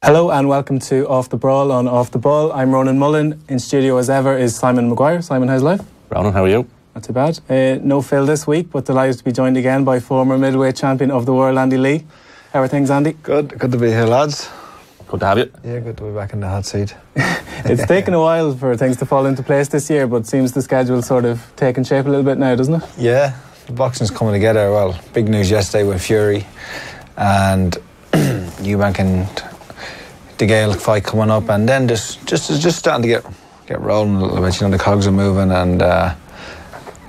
Hello and welcome to Off The Brawl on Off The Ball. I'm Ronan Mullen. In studio as ever is Simon Maguire. Simon, how's life? Ronan, how are you? Not too bad. No Phil this week, but delighted to be joined again by former middleweight champion of the world, Andy Lee. How are things, Andy? Good to be here, lads. Good to have you. Yeah, good to be back in the hot seat. It's taken a while for things to fall into place this year, but seems the schedule's sort of taken shape a little bit now, doesn't it? Yeah, the boxing's coming together. Well, big news yesterday with Fury and Eubank and DeGale fight coming up, and then just starting to get rolling a little bit. You know, the cogs are moving, and the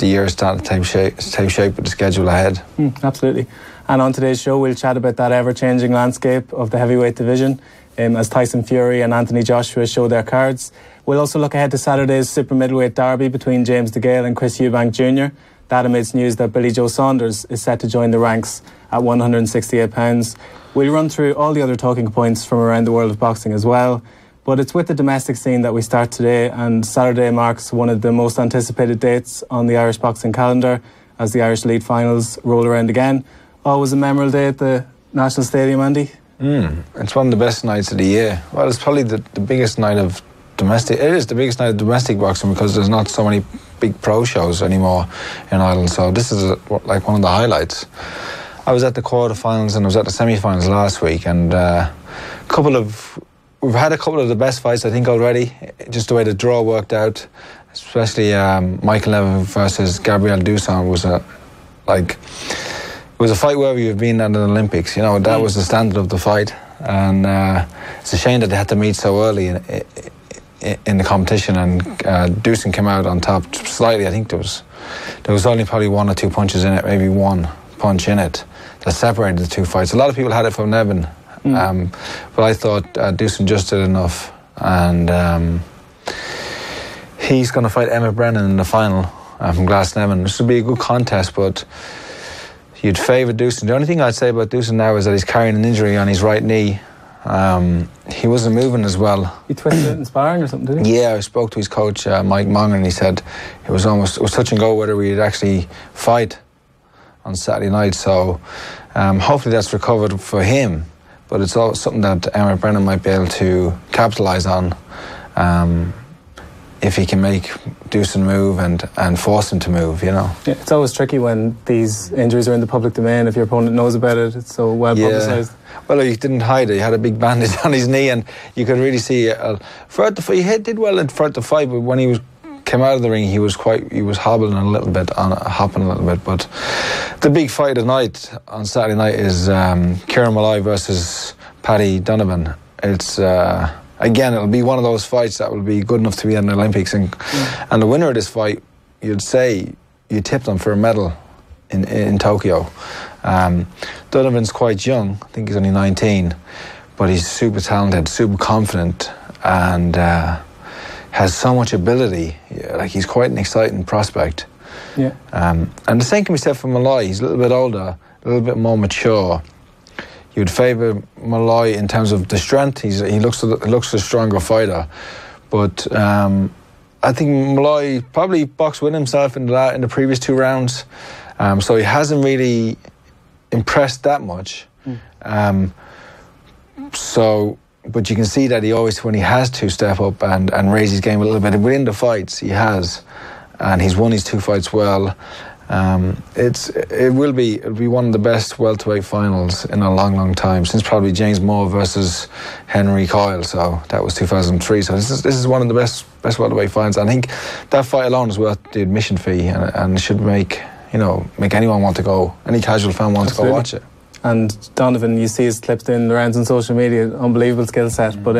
year's starting to take shape with the schedule ahead. Absolutely. And on today's show, we'll chat about that ever-changing landscape of the heavyweight division as Tyson Fury and Anthony Joshua show their cards. We'll also look ahead to Saturday's super middleweight derby between James DeGale and Chris Eubank Jr. That amidst news that Billy Joe Saunders is set to join the ranks at £168. We'll run through all the other talking points from around the world of boxing as well. But it's with the domestic scene that we start today, and Saturday marks one of the most anticipated dates on the Irish boxing calendar as the Irish Elite Finals roll around again. Always a memorable day at the National Stadium, Andy. It's one of the best nights of the year. Well, it's probably the biggest night of domestic. It is the biggest night of domestic boxing because there's not so many big pro shows anymore in Ireland. So this is like one of the highlights. I was at the quarterfinals and I was at the semi-finals last week, and we've had a couple of the best fights I think already. Just the way the draw worked out, especially Michael Levin versus Gabriel Dusson was it was a fight wherever you've been at the Olympics. You know, that was the standard of the fight, and it's a shame that they had to meet so early in the competition. And Dusson came out on top slightly. I think there was only probably one or two punches in it, maybe one punch in it that separated the two fights. A lot of people had it from Nevin, but I thought Dusson just did enough, and he's going to fight Emmett Brennan in the final from Glasnevin. This will be a good contest, but you'd favour Dusson. The only thing I'd say about Dusson now is that he's carrying an injury on his right knee. He wasn't moving as well. He twisted it in sparring or something, did he? Yeah, I spoke to his coach, Mike Monger, and he said it was touch and go whether we'd actually fight on Saturday night. So hopefully that's recovered for him. But it's all something that Emmett Brennan might be able to capitalise on if he can make Dusson move and force him to move, you know. Yeah, it's always tricky when these injuries are in the public domain. If your opponent knows about it, it's so well publicised. Well, he didn't hide it. He had a big bandage on his knee, and you could really see throughout the fight. He did well throughout the fight, but when he came out of the ring, he was hobbling a little bit, hopping a little bit. But the big fight of the night on Saturday night is Kieran Malloy versus Paddy Donovan. It's again, it'll be one of those fights that will be good enough to be in the Olympics, and the winner of this fight, you'd say you tipped them for a medal in Tokyo. Donovan's quite young. I think he's only 19, but he's super talented, super confident, and has so much ability. Like, he's quite an exciting prospect. Yeah. And the same can be said for Malloy. He's a little bit older, a little bit more mature. You'd favour Malloy in terms of the strength. He looks a stronger fighter, but I think Malloy probably boxed with himself in the previous two rounds, so he hasn't really impressed that much. But you can see that he always, when he has to step up and raise his game a little bit within the fights, he has, and he's won his two fights well. It'll be one of the best welterweight finals in a long time, since probably James Moore versus Henry Coyle. So that was 2003. So this is one of the best welterweight finals. I think that fight alone is worth the admission fee, and should make anyone want to go, any casual fan want to go watch it. And Donovan, you see his clips in the rounds on social media, unbelievable skill set, but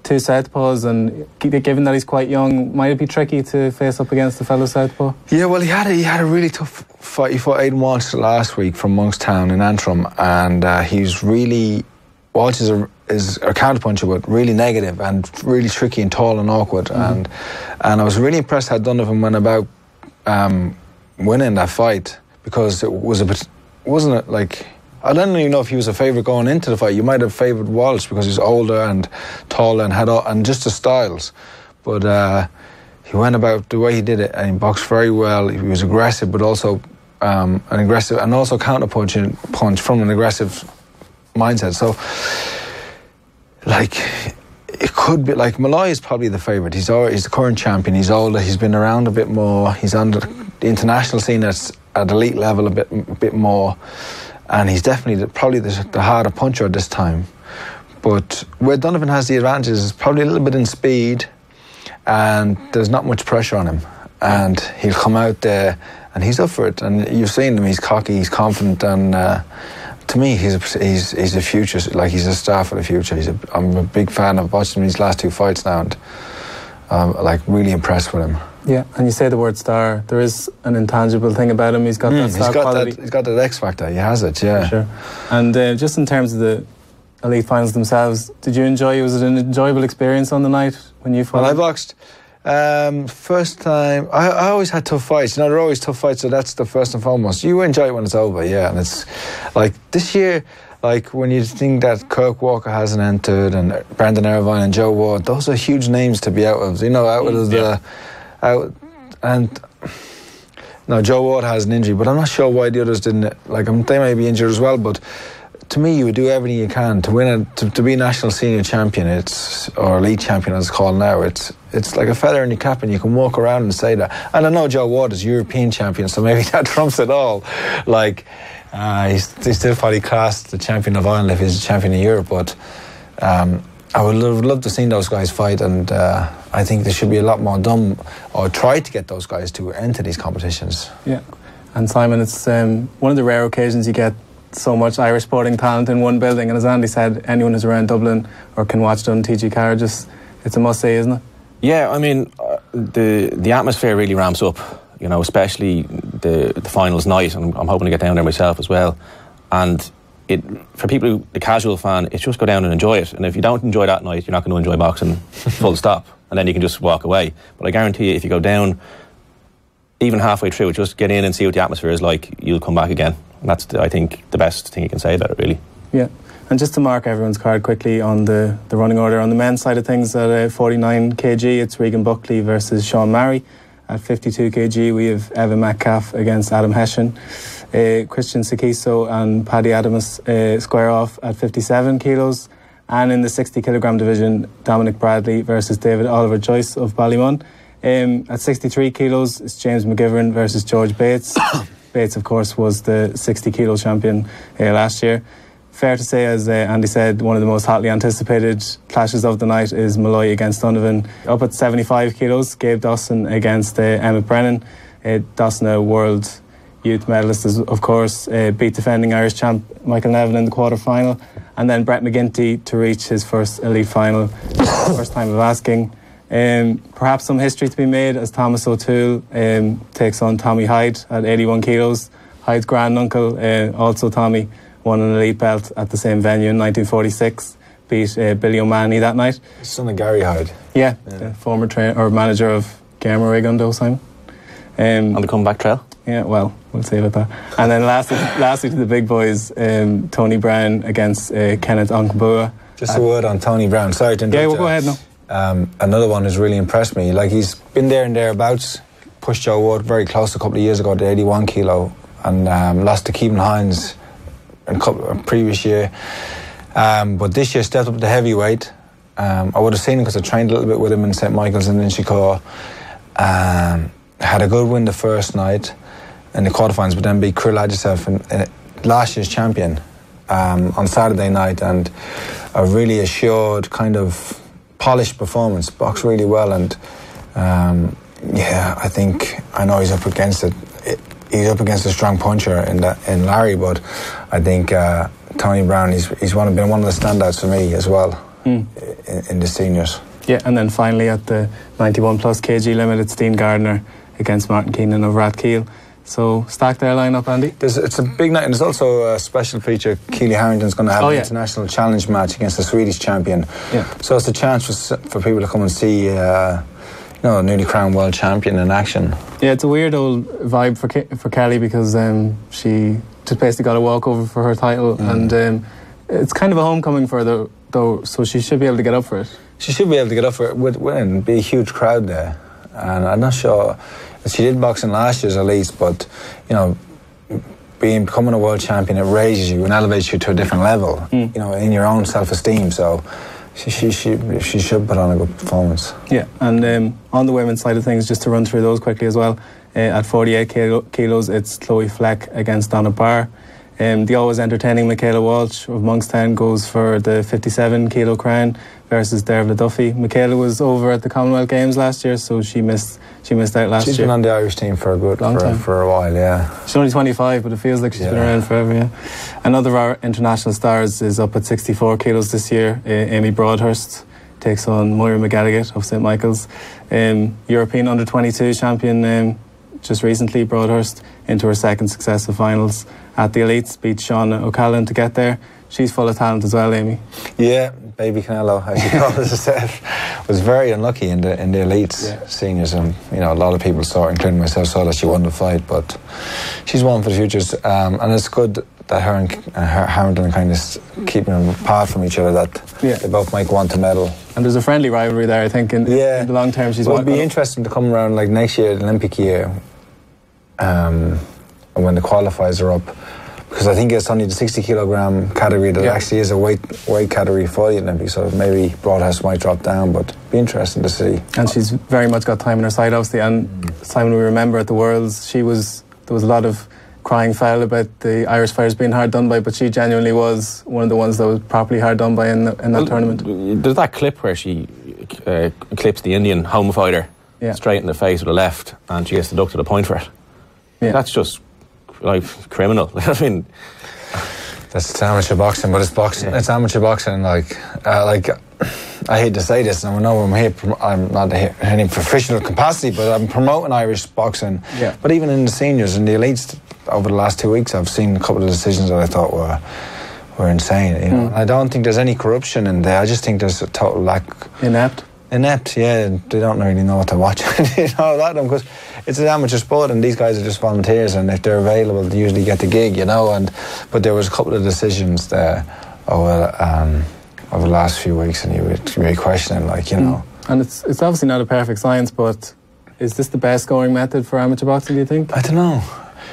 two southpaws, and given that he's quite young, might it be tricky to face up against the fellow southpaw? Yeah, well, he had a really tough fight. He fought Aidan Walsh last week from Monkstown in Antrim, and Walsh is a counterpuncher, but really negative and really tricky and tall and awkward. And I was really impressed how Donovan went about winning that fight, because it was wasn't it like, I don't even know if he was a favourite going into the fight. You might have favoured Walsh because he's older and taller and just the styles. But he went about the way he did it, and he boxed very well. He was aggressive, but also counter punch from an aggressive mindset. So like, it could be, like, Malloy is probably the favourite. He's the current champion. He's older. He's been around a bit more. He's on the international scene at elite level a bit more. And he's definitely probably the harder puncher at this time. But where Donovan has the advantage is probably a little bit in speed, and there's not much pressure on him. And he'll come out there and he's up for it. And you've seen him, he's cocky, he's confident, and to me, he's a future, like, he's a star for the future. I'm a big fan of watching his last 2 fights now, and like, really impressed with him. Yeah, and you say the word star. There is an intangible thing about him. He's got that star quality. He's got that X factor. He has it, yeah. For sure. And just in terms of the elite finals themselves, did you enjoy? Was it an enjoyable experience on the night when you fought? Well, I boxed. First time, I always had tough fights. You know, they're always tough fights, so that's the first and foremost. You enjoy it when it's over, yeah. And it's like this year, like, when you think that Kirk Walker hasn't entered, and Brandon Irvine and Joe Ward, those are huge names to be out of. You know, and no, Joe Ward has an injury, but I'm not sure why the others didn't. Like, they may be injured as well, but to me, you would do everything you can to win to be national senior champion. Or elite champion, as it's called now. It's like a feather in your cap, and you can walk around and say that. And I know Joe Ward is European champion, so maybe that trumps it all. Like, he's still probably classed the champion of Ireland if he's a champion of Europe. But I would love to see those guys fight, and I think there should be a lot more done, or try to get those guys to enter these competitions. Yeah, and Simon, it's one of the rare occasions you get so much Irish sporting talent in one building, and as Andy said, anyone who's around Dublin or can watch Dun TG Carr, it's a must-see, isn't it? Yeah, I mean, the atmosphere really ramps up, you know, especially the finals night, and I'm hoping to get down there myself as well. And for people the casual fan, it's just go down and enjoy it. And if you don't enjoy that night, you're not going to enjoy boxing, full stop. And then you can just walk away. But I guarantee you, if you go down even halfway through, just get in and see what the atmosphere is like, you'll come back again. And that's, I think, the best thing you can say about it, really. Yeah. And just to mark everyone's card quickly on the running order, on the men's side of things, at 49 kg, it's Regan Buckley versus Sean Marry. At 52 kg, we have Evan Metcalf against Adam Hession. Christian Sekiso and Paddy Adamus square off at 57 kilos. And in the 60 kilogram division, Dominic Bradley versus David Oliver Joyce of Ballymun. At 63 kilos, it's James McGivern versus George Bates. Bates, of course, was the 60 kilo champion last year. Fair to say, as Andy said, one of the most hotly anticipated clashes of the night is Malloy against Donovan. Up at 75 kilos, Gabe Dawson against Emmett Brennan. Dawson, a world youth medalist, of course, beat defending Irish champ Michael Nevin in the quarter-final. And then Brett McGinty to reach his first elite final, first time of asking. Perhaps some history to be made as Thomas O'Toole takes on Tommy Hyde at 81 kilos. Hyde's granduncle, also Tommy, won an elite belt at the same venue in 1946, beat Billy O'Mahony that night. Son of Gary Hyde. Yeah. The former trainer or manager of Gamer Rigondo, Simon. On the comeback trail? Yeah, well, we'll see about that. And then lastly to the big boys, Tony Brown against Kenneth Onkbua. Just a word on Tony Brown. Sorry to interrupt. Yeah, we'll go ahead now. Another one who's really impressed me. Like, he's been there and thereabouts. Pushed Joe Ward very close a couple of years ago to 81 kilo, and lost to Keevan Hines in a previous year. But this year stepped up to heavyweight. I would have seen him because I trained a little bit with him in St. Michael's and in Chicago. Had a good win the first night in the quarterfinals, but then beat Krill Adjusef in last year's champion on Saturday night, and a really assured, kind of polished performance. Boxed really well, and I know he's up against it. He's up against a strong puncher in Larry, but I think Tony Brown, he's been one of the standouts for me as well in the seniors. Yeah, and then finally at the 91 plus kg limit, it's Dean Gardner against Martin Keenan of Rathkeel. So stack their lineup, Andy. It's a big night, and there's also a special feature. Keely Harrington's going to have an international challenge match against the Swedish champion. Yeah. So it's a chance for people to come and see a newly crowned world champion in action. Yeah, it's a weird old vibe for Kelly, because she just basically got a walkover for her title, and it's kind of a homecoming for her though, so she should be able to get up for it. She should be able to get up for it with winning. Be a huge crowd there, and I'm not sure. She did boxing last year's elites, but becoming a world champion, it raises you and elevates you to a different level. In your own self-esteem. So She should put on a good performance. Yeah, and on the women's side of things, just to run through those quickly as well, at 48 kilos, it's Chloe Fleck against Donna Barr. The always entertaining Michaela Walsh of Monkstown goes for the 57 kilo crown versus Dervla Duffy. Michaela was over at the Commonwealth Games last year, so she missed out last year. She's been on the Irish team for a good long time. For a while, yeah. She's only 25, but it feels like she's been around forever. Yeah. Another of our international stars is up at 64 kilos this year. Amy Broadhurst takes on Moira McGalligan of St Michael's. European under-22 champion just recently, Broadhurst, into her second successive finals at the elites, beat Shauna O'Callaghan to get there. She's full of talent as well, Amy. Yeah, baby Canelo, as you always said, was very unlucky in the elites, seniors, and a lot of people saw, including myself, saw that she won the fight, but she's one for the futures, and it's good that her and Harrington are kind of keeping them apart from each other, that they both might want to medal. And there's a friendly rivalry there, I think, in the long term. It'll be interesting to come around like next year, the Olympic year, and when the qualifiers are up, because I think it's only the 60 kilogram category that actually is a weight category for the Olympics, so maybe Broadhurst might drop down, but it'll be interesting to see. And she's very much got time on her side, obviously, and Simon, we remember at the Worlds, there was a lot of crying foul about the Irish fighters being hard done by, but she genuinely was one of the ones that was properly hard done by in that tournament. There's that clip where she clips the Indian home fighter straight in the face with a left, and she gets deducted a point for it. Yeah. That's just like criminal. I mean, that's amateur boxing, but it's boxing. It's amateur boxing. Like I hate to say this, and I know I'm not in any professional capacity, but I'm promoting Irish boxing. Yeah. But even in the seniors and the elites, over the last 2 weeks, I've seen a couple of decisions that I thought were insane. I don't think there's any corruption in there. I just think there's a total lack. Inept, yeah. They don't really know what to watch. Because it's an amateur sport, and these guys are just volunteers, and if they're available, they usually get the gig, but there was a couple of decisions there over the last few weeks, and you would be questioning, And it's obviously not a perfect science, but is this the best scoring method for amateur boxing, do you think? I don't know.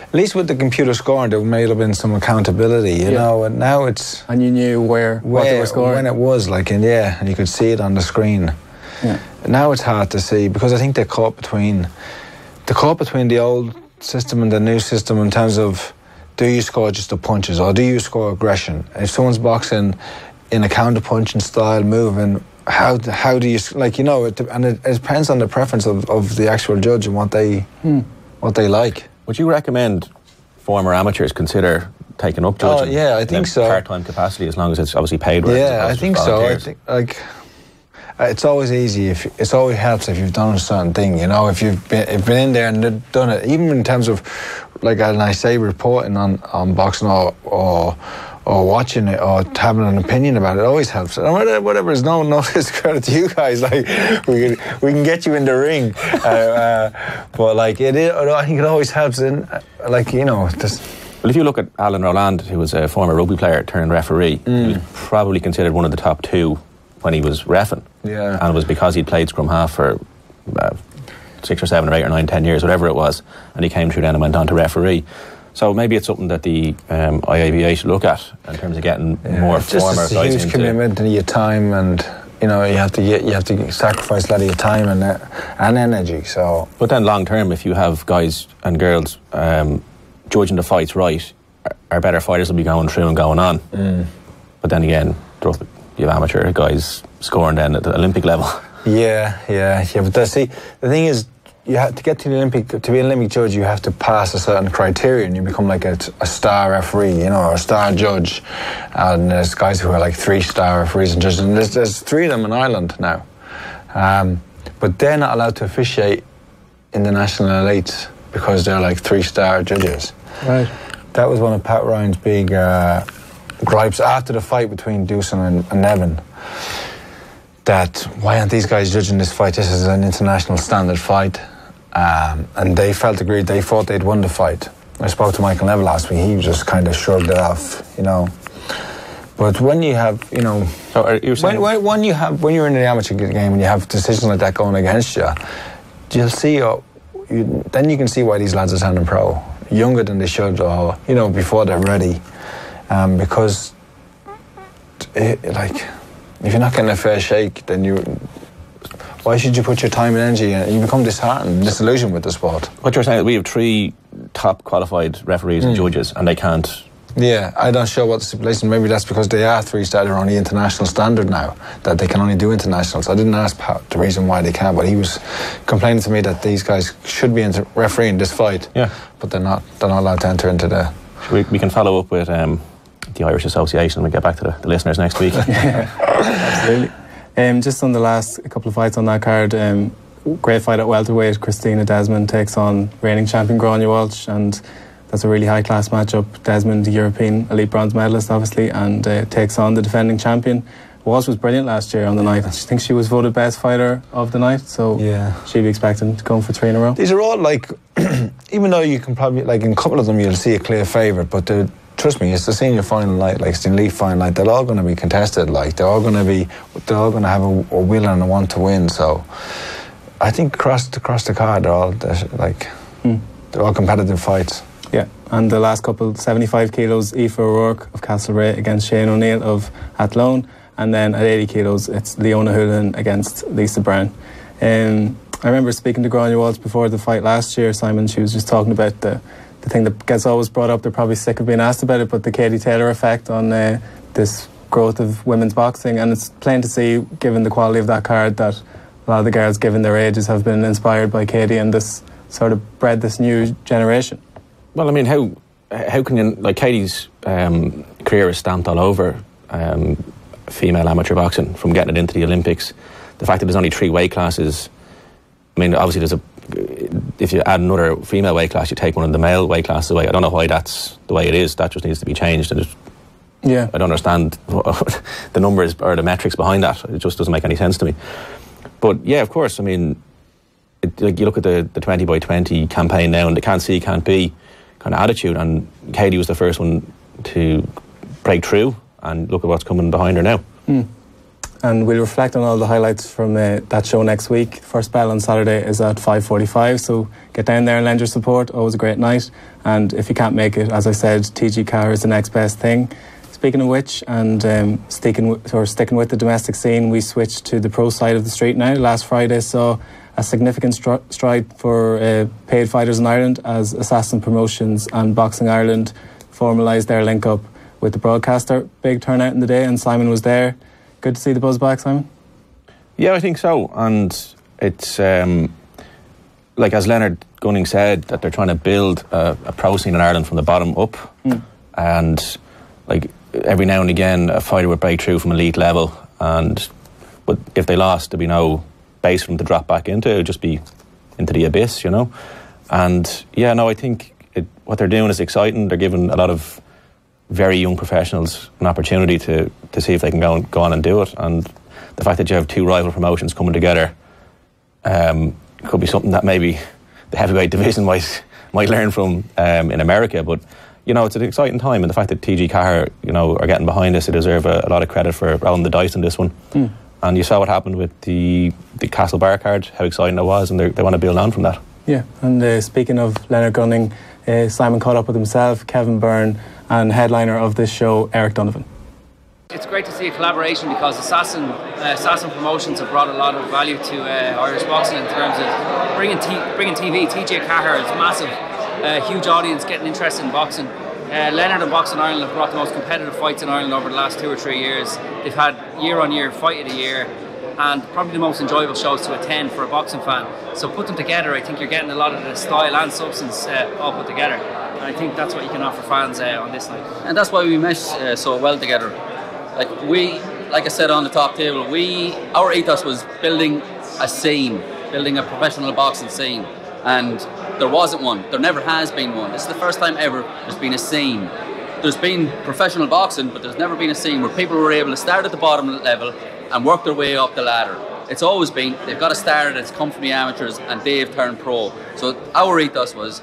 At least with the computer scoring, there may have been some accountability, you know, and now it's... And you knew what they were scoring? When it was, and you could see it on the screen. Yeah. Now it's hard to see, because I think they're caught between the old system and the new system in terms of, do you score just the punches, or do you score aggression? If someone's boxing in a counter-punching style, moving, how do you, and it depends on the preference of the actual judge and what they like. Would you recommend former amateurs consider taking up judging? Oh, yeah, I think so. Part-time capacity, as long as it's obviously paid. Yeah, I think so. I think, it's always easy. It always helps if you've done a certain thing, if you've been in there and done it, even in terms of, and I say, reporting on boxing or watching it or having an opinion about it, always helps. And whatever is no discredit to you guys. We can get you in the ring, but I think it always helps. In Well, if you look at Alan Rowland, who was a former rugby player turned referee, he was probably considered one of the top two when he was reffing. Yeah. And it was because he'd played scrum half for 6 or 7 or 8 or 9, 10 years, whatever it was, and he came through then and went on to referee. So maybe it's something that the IABA should look at in terms of getting more former guys into... It's a huge commitment to your time, and you have to sacrifice a lot of your time and energy. So, but then long term, if you have guys and girls judging the fights right, our better fighters will be going through and going on. But then again, you have amateur guys scoring then at the Olympic level. Yeah. But the thing is, you have to get to the Olympic, to be an Olympic judge, you have to pass a certain criteria, and you become like a star referee, or a star judge. And there's guys who are like 3-star referees and judges, and there's 3 of them in Ireland now. But they're not allowed to officiate in the national elites because they're like 3-star judges. Right. That was one of Pat Ryan's big gripes after the fight between Dewson and Nevin. That why aren't these guys judging this fight? This is an international standard fight. And they agreed. They thought they'd won the fight. I spoke to Michael Neville last week. He just kind of shrugged it off, But when you have, So are you saying when you're in the amateur game and you have decisions like that going against you, you'll see. Then you can see why these lads are turning pro, younger than they should, or before they're ready, because if you're not getting a fair shake, then why should you put your time and energy in? You become disheartened, disillusioned with the sport. What you're saying is we have 3 top qualified referees and judges, and they can't. Yeah, I don't sure what the stipulation. Maybe that's because they are 3-star, they're only international standard now, that they can only do internationals. I didn't ask the reason why they can't, but he was complaining to me that these guys should be refereeing this fight. Yeah, but they're not allowed to enter into the. We can follow up with the Irish Association and we'll get back to the listeners next week. Yeah, absolutely. Just on the last couple of fights on that card, great fight at welterweight. Christina Desmond takes on reigning champion Gráinne Walsh, and that's a really high-class matchup. Desmond, the European elite bronze medalist, obviously, and takes on the defending champion. Walsh was brilliant last year on the night. I think she was voted best fighter of the night, so she'd be expecting to go for 3 in a row. These are all like, even though you can probably, like in a couple of them you'll see a clear favourite, but trust me, it's the senior final night, like it's the elite final night. They're all going to be contested. Like they're all going to have a will and a want to win. So I think across the card, they're all competitive fights. Yeah, and the last couple, 75 kilos, Aoife O'Rourke of Castlereagh against Shane O'Neill of Athlone, and then at 80 kilos, it's Leona Houlihan against Lisa Brown. I remember speaking to Gráinne Walsh before the fight last year, Simon. She was just talking about the thing that gets always brought up. They're probably sick of being asked about it, but the Katie Taylor effect on this growth of women's boxing, and it's plain to see, given the quality of that card, that a lot of the girls, given their ages, have been inspired by Katie, and this sort of bred this new generation. Well, I mean, how can you, like, Katie's career is stamped all over female amateur boxing, from getting it into the Olympics. The fact that there's only 3 weight classes, I mean, obviously if you add another female weight class, you take one of the male weight classes away. I don't know why that's the way it is. That just needs to be changed. And I don't understand the numbers or the metrics behind that. It just doesn't make any sense to me. But yeah, of course, I mean, like you look at the 20 by 20 campaign now, and the can't see, can't be kind of attitude, and Katie was the first one to break through, and look at what's coming behind her now. And we'll reflect on all the highlights from that show next week. First bell on Saturday is at 5:45, so get down there and lend your support. Always a great night. And if you can't make it, as I said, TG Car is the next best thing. Speaking of which, and sticking with the domestic scene, we switched to the pro side of the street now. Last Friday saw a significant stride for paid fighters in Ireland, as Assassin Promotions and Boxing Ireland formalised their link-up with the broadcaster. Big turnout in the day, and Simon was there. Good to see the buzz back, Simon? Yeah, I think so. And it's, like as Leonard Gunning said, that they're trying to build a pro scene in Ireland from the bottom up. And like every now and again, a fighter would break through from elite level. But if they lost, there'd be no base for them to drop back into. It would just be into the abyss, you know. And yeah, no, I think what they're doing is exciting. They're giving a lot of very young professionals an opportunity to see if they can go on and do it. And the fact that you have 2 rival promotions coming together could be something that maybe the heavyweight division might learn from in America. But you know, it's an exciting time, and the fact that TG Car, you know, are getting behind this, they deserve a lot of credit for rolling the dice on this one. And you saw what happened with the Castlebar card, how exciting it was, and they want to build on from that. Yeah, and speaking of Leonard Gunning, Simon caught up with himself, Kevin Byrne, and headliner of this show, Eric Donovan. It's great to see a collaboration, because Assassin Promotions have brought a lot of value to Irish boxing in terms of bringing TV. TJ Cahir is massive, huge audience getting interested in boxing. Leonard and Boxing Ireland have brought the most competitive fights in Ireland over the last 2 or 3 years. They've had year-on-year fight of the year, and probably the most enjoyable shows to attend for a boxing fan. So put them together, I think you're getting a lot of the style and substance all put together. And I think that's what you can offer fans on this night. And that's why we mesh so well together. Like I said on the top table, our ethos was building a scene, building a professional boxing scene. And there wasn't one. There never has been one. This is the first time ever there's been a scene. There's been professional boxing, but there's never been a scene where people were able to start at the bottom level and work their way up the ladder. It's always been, they've got to start, it's come from the amateurs, and they've turned pro. So our ethos was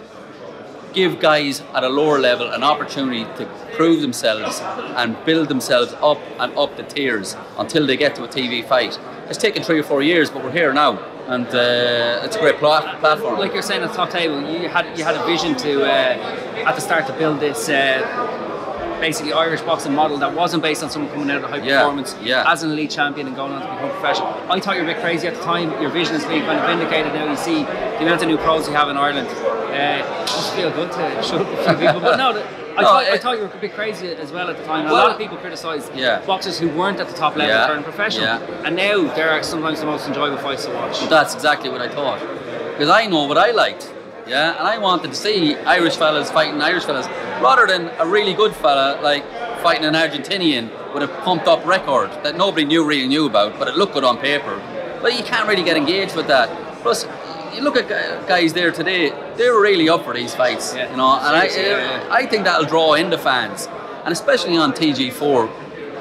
give guys at a lower level an opportunity to prove themselves and build themselves up and up the tiers until they get to a TV fight. It's taken 3 or 4 years, but we're here now, and it's a great platform. Like you're saying at the top table, you had a vision to at the start to build this basically Irish boxing model that wasn't based on someone coming out of high performance as an elite champion and going on to become professional. I thought you were a bit crazy at the time. Your vision has been kind of vindicated now. You see the amount of new pros you have in Ireland. It must feel good to shut up a few people. But no, I thought you were a bit crazy as well at the time. A lot of people criticised boxers who weren't at the top level turning professional, and now they're sometimes the most enjoyable fights to watch. Well, that's exactly what I thought, because I know what I liked, and I wanted to see Irish fellas fighting Irish fellas, rather than a really good fella like fighting an Argentinian with a pumped up record that nobody really knew about, but it looked good on paper. But you can't really get engaged with that. Plus, you look at guys there today, they're really up for these fights, you know, and I think that'll draw in the fans, and especially on TG4,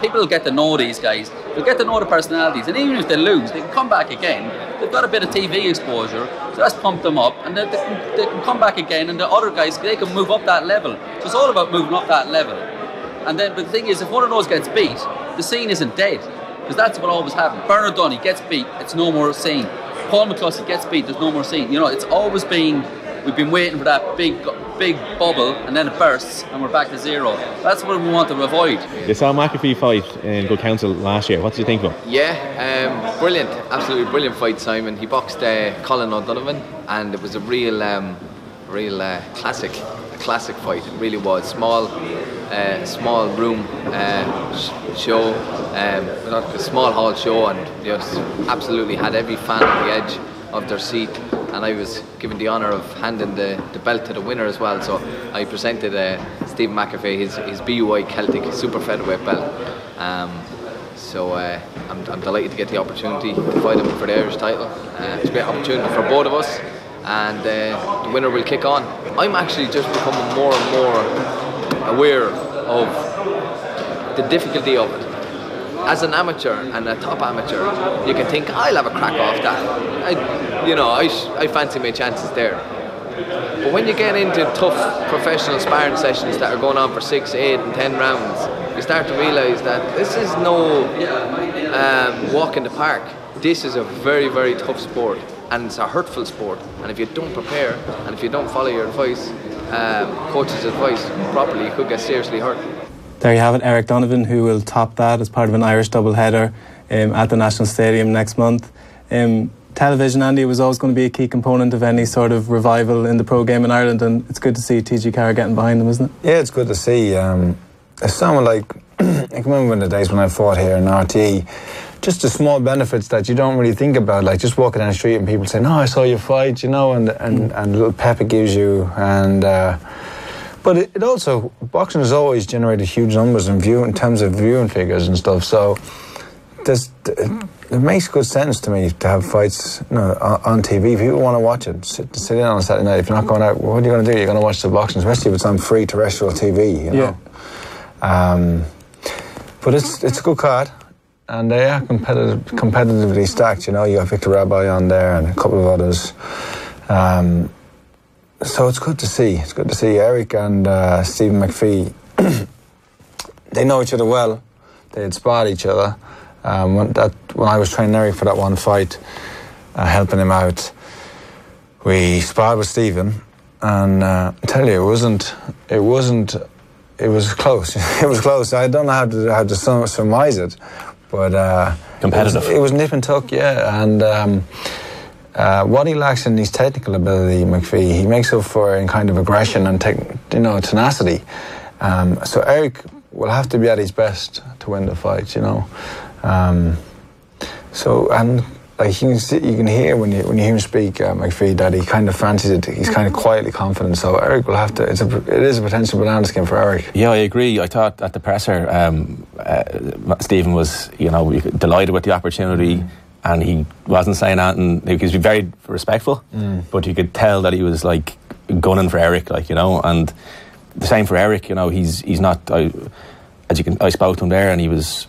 people will get to know these guys, they'll get to know the personalities, and even if they lose, they can come back again. They've got a bit of TV exposure, so that's pumped them up, and they can come back again, and the other guys, they can move up that level. So it's all about moving up that level. And then, but the thing is, if one of those gets beat, the scene isn't dead, because that's what always happens. Bernard Dunny gets beat, it's no more scene. Paul McCluskey gets beat, there's no more scene. You know, it's always been, we've been waiting for that big bubble, and then it bursts, and we're back to zero. That's what we want to avoid. You saw McAfee fight in Good Counsel last year. What did you think of him? Yeah, brilliant, absolutely brilliant fight, Simon. He boxed Colin O'Donovan, and it was a real classic fight. It really was. Small room show, a small hall show, and just absolutely had every fan on the edge of their seat. And I was given the honour of handing the belt to the winner as well. So I presented Stephen McAfee his BUI Celtic super featherweight belt. So I'm delighted to get the opportunity to fight him for the Irish title. It's a great opportunity for both of us, and the winner will kick on. I'm actually just becoming more and more aware of the difficulty of it. As an amateur and a top amateur, you can think, I'll have a crack off that. I fancy my chances there. But when you get into tough professional sparring sessions that are going on for 6, 8 and 10 rounds, you start to realise that this is no walk in the park. This is a very, very tough sport, and it's a hurtful sport. And if you don't prepare, and if you don't follow your advice, coach's advice properly, you could get seriously hurt. There you have it, Eric Donovan, who will top that as part of an Irish doubleheader at the National Stadium next month. Television, Andy, was always going to be a key component of any sort of revival in the pro game in Ireland, and it's good to see TG Carr getting behind them, isn't it? Yeah, it's good to see. It's someone like, I can remember in the days when I fought here in RTE, just the small benefits that you don't really think about, like just walking down the street and people saying, "Oh, I saw your fight," you know, and a little pep it gives you, and but it also, boxing has always generated huge numbers in terms of viewing figures and stuff. So it makes good sense to me to have fights, on TV. If people want to watch it, sit in on a Saturday night. If you're not going out, what are you going to do? You're going to watch the boxing, especially if it's on free terrestrial TV. You know? Yeah. But it's a good card. And they are competitively stacked, you know. You got Victor Rabbi on there and a couple of others. So it's good to see. It's good to see Eric and Stephen McPhee. They know each other well. They had sparred each other. When I was training Eric for that one fight, helping him out, we sparred with Stephen, and I tell you, it was close. It was close. I don't know how to surmise it. But competitive. It was nip and tuck, yeah. And what he lacks in his technical ability, McPhee, he makes up for in kind of aggression and tenacity. So Eric will have to be at his best to win the fight, you know. Like you can hear when you hear him speak, McPhee, that he kind of fancies it. He's kind of quietly confident. So Eric will have to. It is a potential banana skin for Eric. Yeah, I agree. I thought at the presser, Stephen was, delighted with the opportunity, and he wasn't saying anything. He was very respectful, but you could tell that he was like gunning for Eric, and the same for Eric. He's not. I spoke to him there, and he was.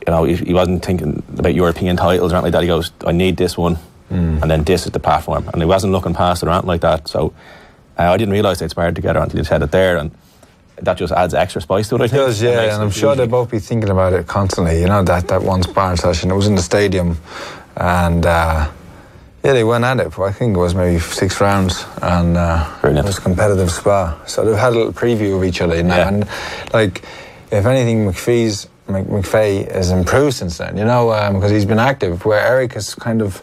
He wasn't thinking about European titles or anything like that. He goes, I need this one, and then this is the platform. And he wasn't looking past it or anything like that. So I didn't realise they'd sparred together until he said it there, and that just adds extra spice to it, I think. It does, yeah, and I'm sure they'll both be thinking about it constantly. That one sparring session, it was in the stadium, and Yeah, they went at it. I think it was maybe 6 rounds, and it was a competitive spar. So they've had a little preview of each other now, and like, if anything, McVeigh has improved since then. You know, because he's been active. Where Eric has kind of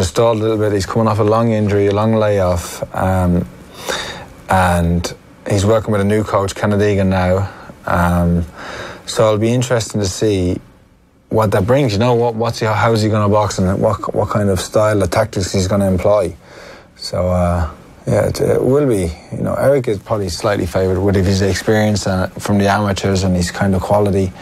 stalled a little bit. He's coming off a long injury, a long layoff, and he's working with a new coach, Kennedy now. So it'll be interesting to see what that brings. You know, how's he going to box, and what kind of style of tactics he's going to employ. So it will be. You know, Eric is probably slightly favoured with his experience from the amateurs and his kind of quality,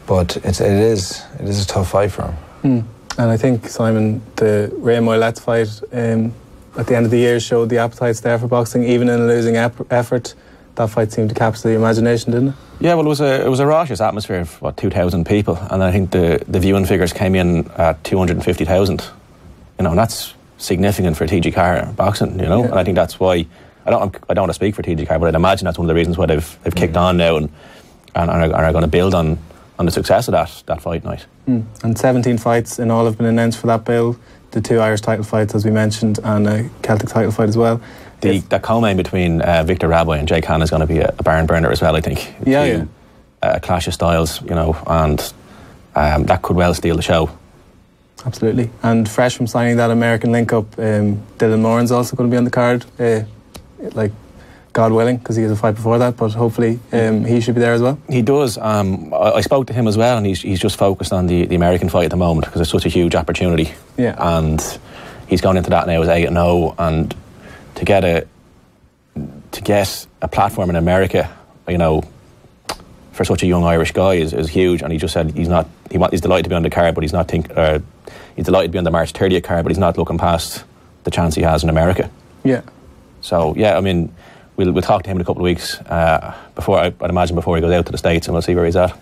but it is a tough fight for him. And I think, Simon, the Ray Moylet's fight at the end of the year showed the appetites there for boxing, even in a losing effort. That fight seemed to capture the imagination, didn't it? Yeah, well, it was a raucous atmosphere of 2,000 people, and I think the viewing figures came in at 250,000. You know, and that's significant for TG Carr boxing. You know, and I think that's why I don't want to speak for TG Carr, but I'd imagine that's one of the reasons why they've kicked on now and are going to build on the success of that fight night. And 17 fights in all have been announced for that bill. The 2 Irish title fights, as we mentioned, and a Celtic title fight as well. That co-main between Victor Raboy and Jay Khan is going to be a barn burner as well, I think. A clash of styles, you know, and that could well steal the show. Absolutely. And fresh from signing that American link-up, Dylan Moran's also going to be on the card, like, God willing, because he has a fight before that, but hopefully he should be there as well. He does. I spoke to him as well, and he's just focused on the American fight at the moment, because it's such a huge opportunity. Yeah. And he's gone into that now as 8-0, and to get a platform in America, you know, for such a young Irish guy is huge. And he just said he's delighted to be on the card, but he's delighted to be on the March 30th card, but he's not looking past the chance he has in America. Yeah. So yeah, I mean, we'll talk to him in a couple of weeks I'd imagine before he goes out to the States, and we'll see where he's at.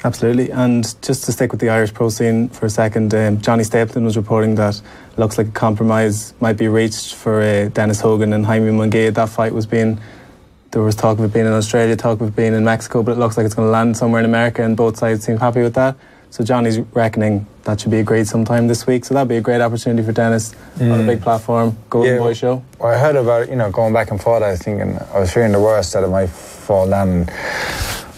Absolutely. And just to stick with the Irish pro scene for a second, Johnny Stapleton was reporting that it looks like a compromise might be reached for Dennis Hogan and Jaime Munguia. That fight there was talk of it being in Australia, talk of it being in Mexico, but it looks like it's going to land somewhere in America, and both sides seem happy with that. So Johnny's reckoning that should be agreed sometime this week. So that'd be a great opportunity for Dennis on a big platform, Golden Boy show. Well, I heard about it, you know, going back and forth. I was fearing the worst, that it might fall down.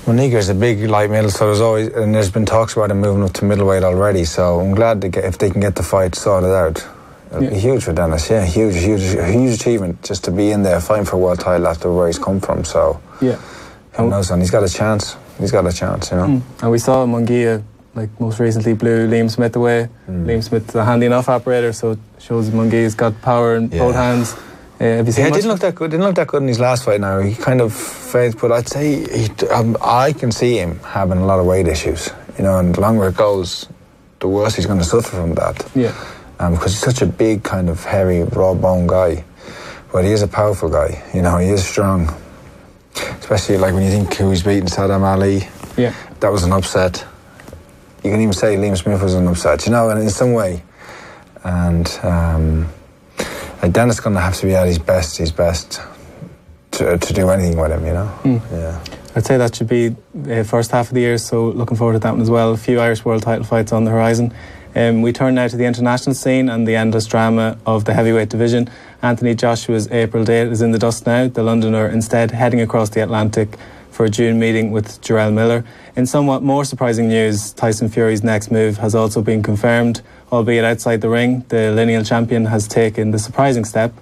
Monica's a big light middle, so there's been talks about him moving up to middleweight already. So I'm glad if they can get the fight sorted out. It'll be huge for Dennis. Yeah, huge achievement just to be in there fighting for a world title after where he's come from. So who knows? And he's got a chance. You know. And we saw Munguia, like, most recently blew Liam Smith away. Liam Smith's a handy enough operator, so it shows Munguia's got power in both hands. Have you seen didn't look that good. Didn't look that good in his last fight. Now he kind of failed, but I'd say I can see him having a lot of weight issues. You know, and the longer it goes, the worse he's going to suffer from that. Yeah. Because he's such a big, kind of hairy, raw bone guy, but he is a powerful guy. You know, he is strong. Especially like when you think who he's beaten, Saddam Ali. Yeah. That was an upset. You can even say Liam Smith was an upset, you know, and in some way. And Dennis is going to have to be at his best to do anything with him, you know. Yeah. I'd say that should be the first half of the year, so looking forward to that one as well. A few Irish world title fights on the horizon. We turn now to the international scene and the endless drama of the heavyweight division. Anthony Joshua's April date is in the dust now. The Londoner instead heading across the Atlantic for a June meeting with Jarrell Miller. In somewhat more surprising news, Tyson Fury's next move has also been confirmed, albeit outside the ring. The lineal champion has taken the surprising step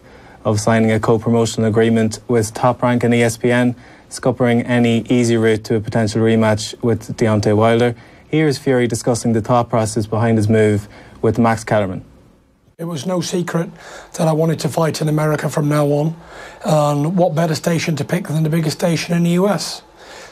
of signing a co-promotional agreement with Top Rank and ESPN, scuppering any easy route to a potential rematch with Deontay Wilder. Here is Fury discussing the thought process behind his move with Max Kellerman. It was no secret that I wanted to fight in America from now on. And what better station to pick than the biggest station in the US?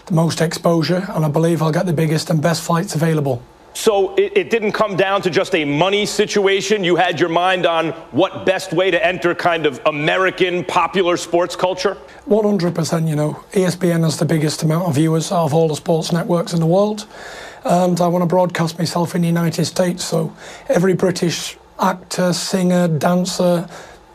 The most exposure, and I believe I'll get the biggest and best fights available. So it didn't come down to just a money situation? You had your mind on what best way to enter kind of American popular sports culture? 100%, you know. ESPN has the biggest amount of viewers out of all the sports networks in the world. And I want to broadcast myself in the United States, so every British actor, singer, dancer,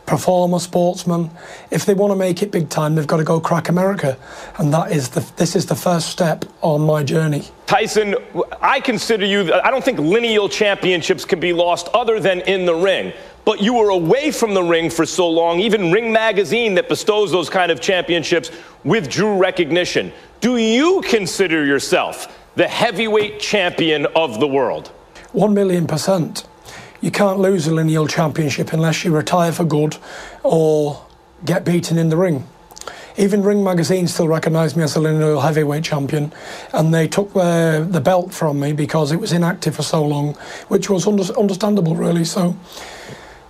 performer, sportsman, if they want to make it big time, they've got to go crack America. And this is the first step on my journey. Tyson, I consider you, I don't think lineal championships can be lost other than in the ring. but you were away from the ring for so long, even Ring Magazine that bestows those kind of championships withdrew recognition. Do you consider yourself the heavyweight champion of the world? 1,000,000%. You can't lose a lineal championship unless you retire for good or get beaten in the ring. Even Ring Magazine still recognised me as a lineal heavyweight champion, and they took the belt from me because it was inactive for so long, which was understandable, really. So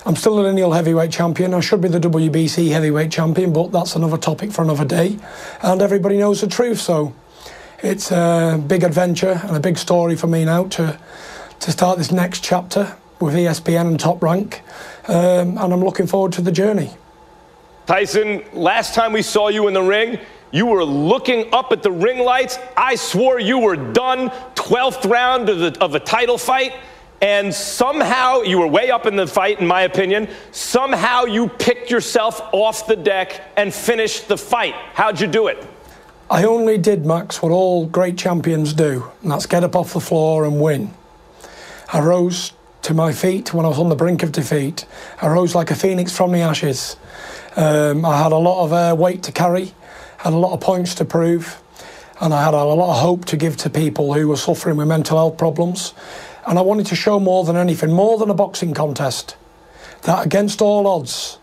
I'm still a lineal heavyweight champion. I should be the WBC heavyweight champion, but that's another topic for another day. And everybody knows the truth, so it's a big adventure and a big story for me now to start this next chapter with ESPN and Top Rank, and I'm looking forward to the journey. Tyson, last time we saw you in the ring, you were looking up at the ring lights. I swore you were done. 12th round of a title fight, and somehow you were way up in the fight, in my opinion. Somehow you picked yourself off the deck and finished the fight. How'd you do it? I only did, Max, what all great champions do, and that's get up off the floor and win. I rose to my feet when I was on the brink of defeat. I rose like a phoenix from the ashes. I had a lot of weight to carry, had a lot of points to prove, and I had a lot of hope to give to people who were suffering with mental health problems. And I wanted to show more than anything, more than a boxing contest, that against all odds,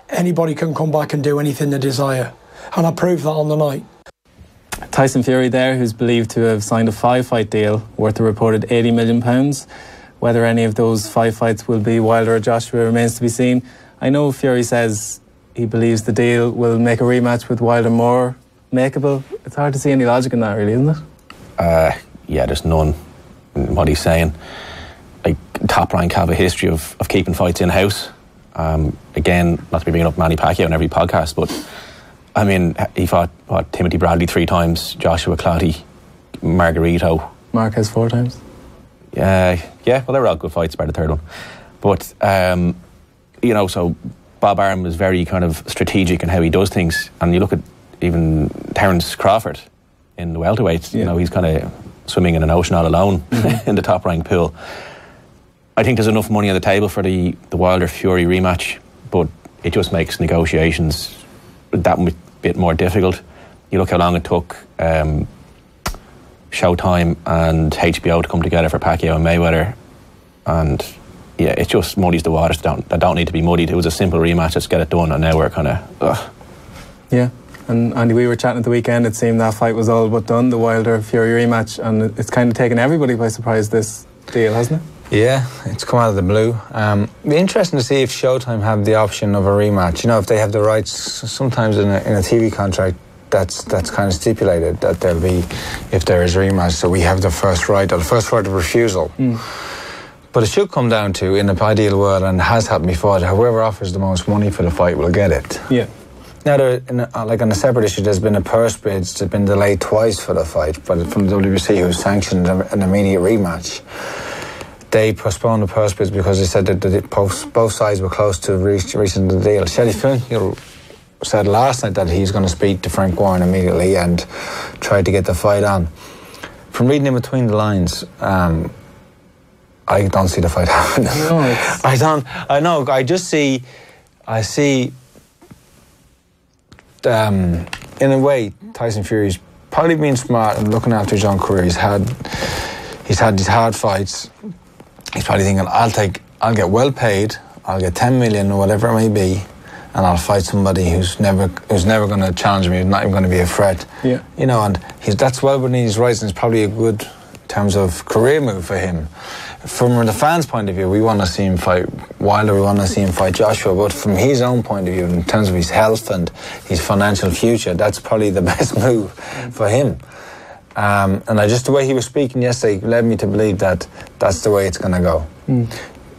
anybody can come back and do anything they desire. And I proved that on the night. Tyson Fury there, who's believed to have signed a 5-fight deal worth a reported £80 million. Whether any of those 5 fights will be Wilder or Joshua remains to be seen. I know Fury says he believes the deal will make a rematch with Wilder more makeable. It's hard to see any logic in that, really, isn't it? Yeah, there's none in what he's saying. Like, Top Rank have a history of keeping fights in-house. Again, not to be bringing up Manny Pacquiao on every podcast, but I mean, he fought, Timothy Bradley 3 times, Joshua Clottey, Margarito. Marquez 4 times. Yeah, well, they were all good fights by the third one. But, you know, so Bob Arum was very kind of strategic in how he does things. And you look at even Terence Crawford in the welterweights, you know, he's kind of swimming in an ocean all alone in the Top Rank pool. I think there's enough money on the table for the Wilder-Fury rematch, but it just makes negotiations that bit more difficult. You look how long it took Showtime and HBO to come together for Pacquiao and Mayweather, and yeah, it just muddies the waters that don't need to be muddied. It was a simple rematch, let's get it done, and now we're kind of Yeah, and Andy, we were chatting at the weekend, it seemed that fight was all but done, the Wilder-Fury rematch, and it's kind of taken everybody by surprise, this deal, hasn't it? Yeah, it's come out of the blue. It'd be interesting to see if Showtime have the option of a rematch. You know, if they have the rights, sometimes in a TV contract, that's kind of stipulated that there'll be, if there is a rematch, so we have the first right of refusal. But it should come down to, in the ideal world, and has happened before, that whoever offers the most money for the fight will get it. Yeah. Now, like on a separate issue, there's been a purse bid that's been delayed twice for the fight, but from the WBC, who sanctioned an immediate rematch. They postponed the purse bids because they said that both sides were close to reaching the deal. Shelley Finkel said last night that he's going to speak to Frank Warren immediately and try to get the fight on. From reading in between the lines, I don't see the fight happening. No, I know. I see. In a way, Tyson Fury's probably been smart and looking after his own career. He's had these hard fights. He's probably thinking, I'll get well paid, I'll get 10 million or whatever it may be, and I'll fight somebody who's never going to challenge me, who's not even going to be a threat. Yeah. You know, and that's well within his rights, and it's probably a good, in terms of career move for him. From the fans' point of view, we want to see him fight Wilder, we want to see him fight Joshua, but from his own point of view, in terms of his health and his financial future, that's probably the best move for him. And just the way he was speaking yesterday led me to believe that that's the way it's going to go.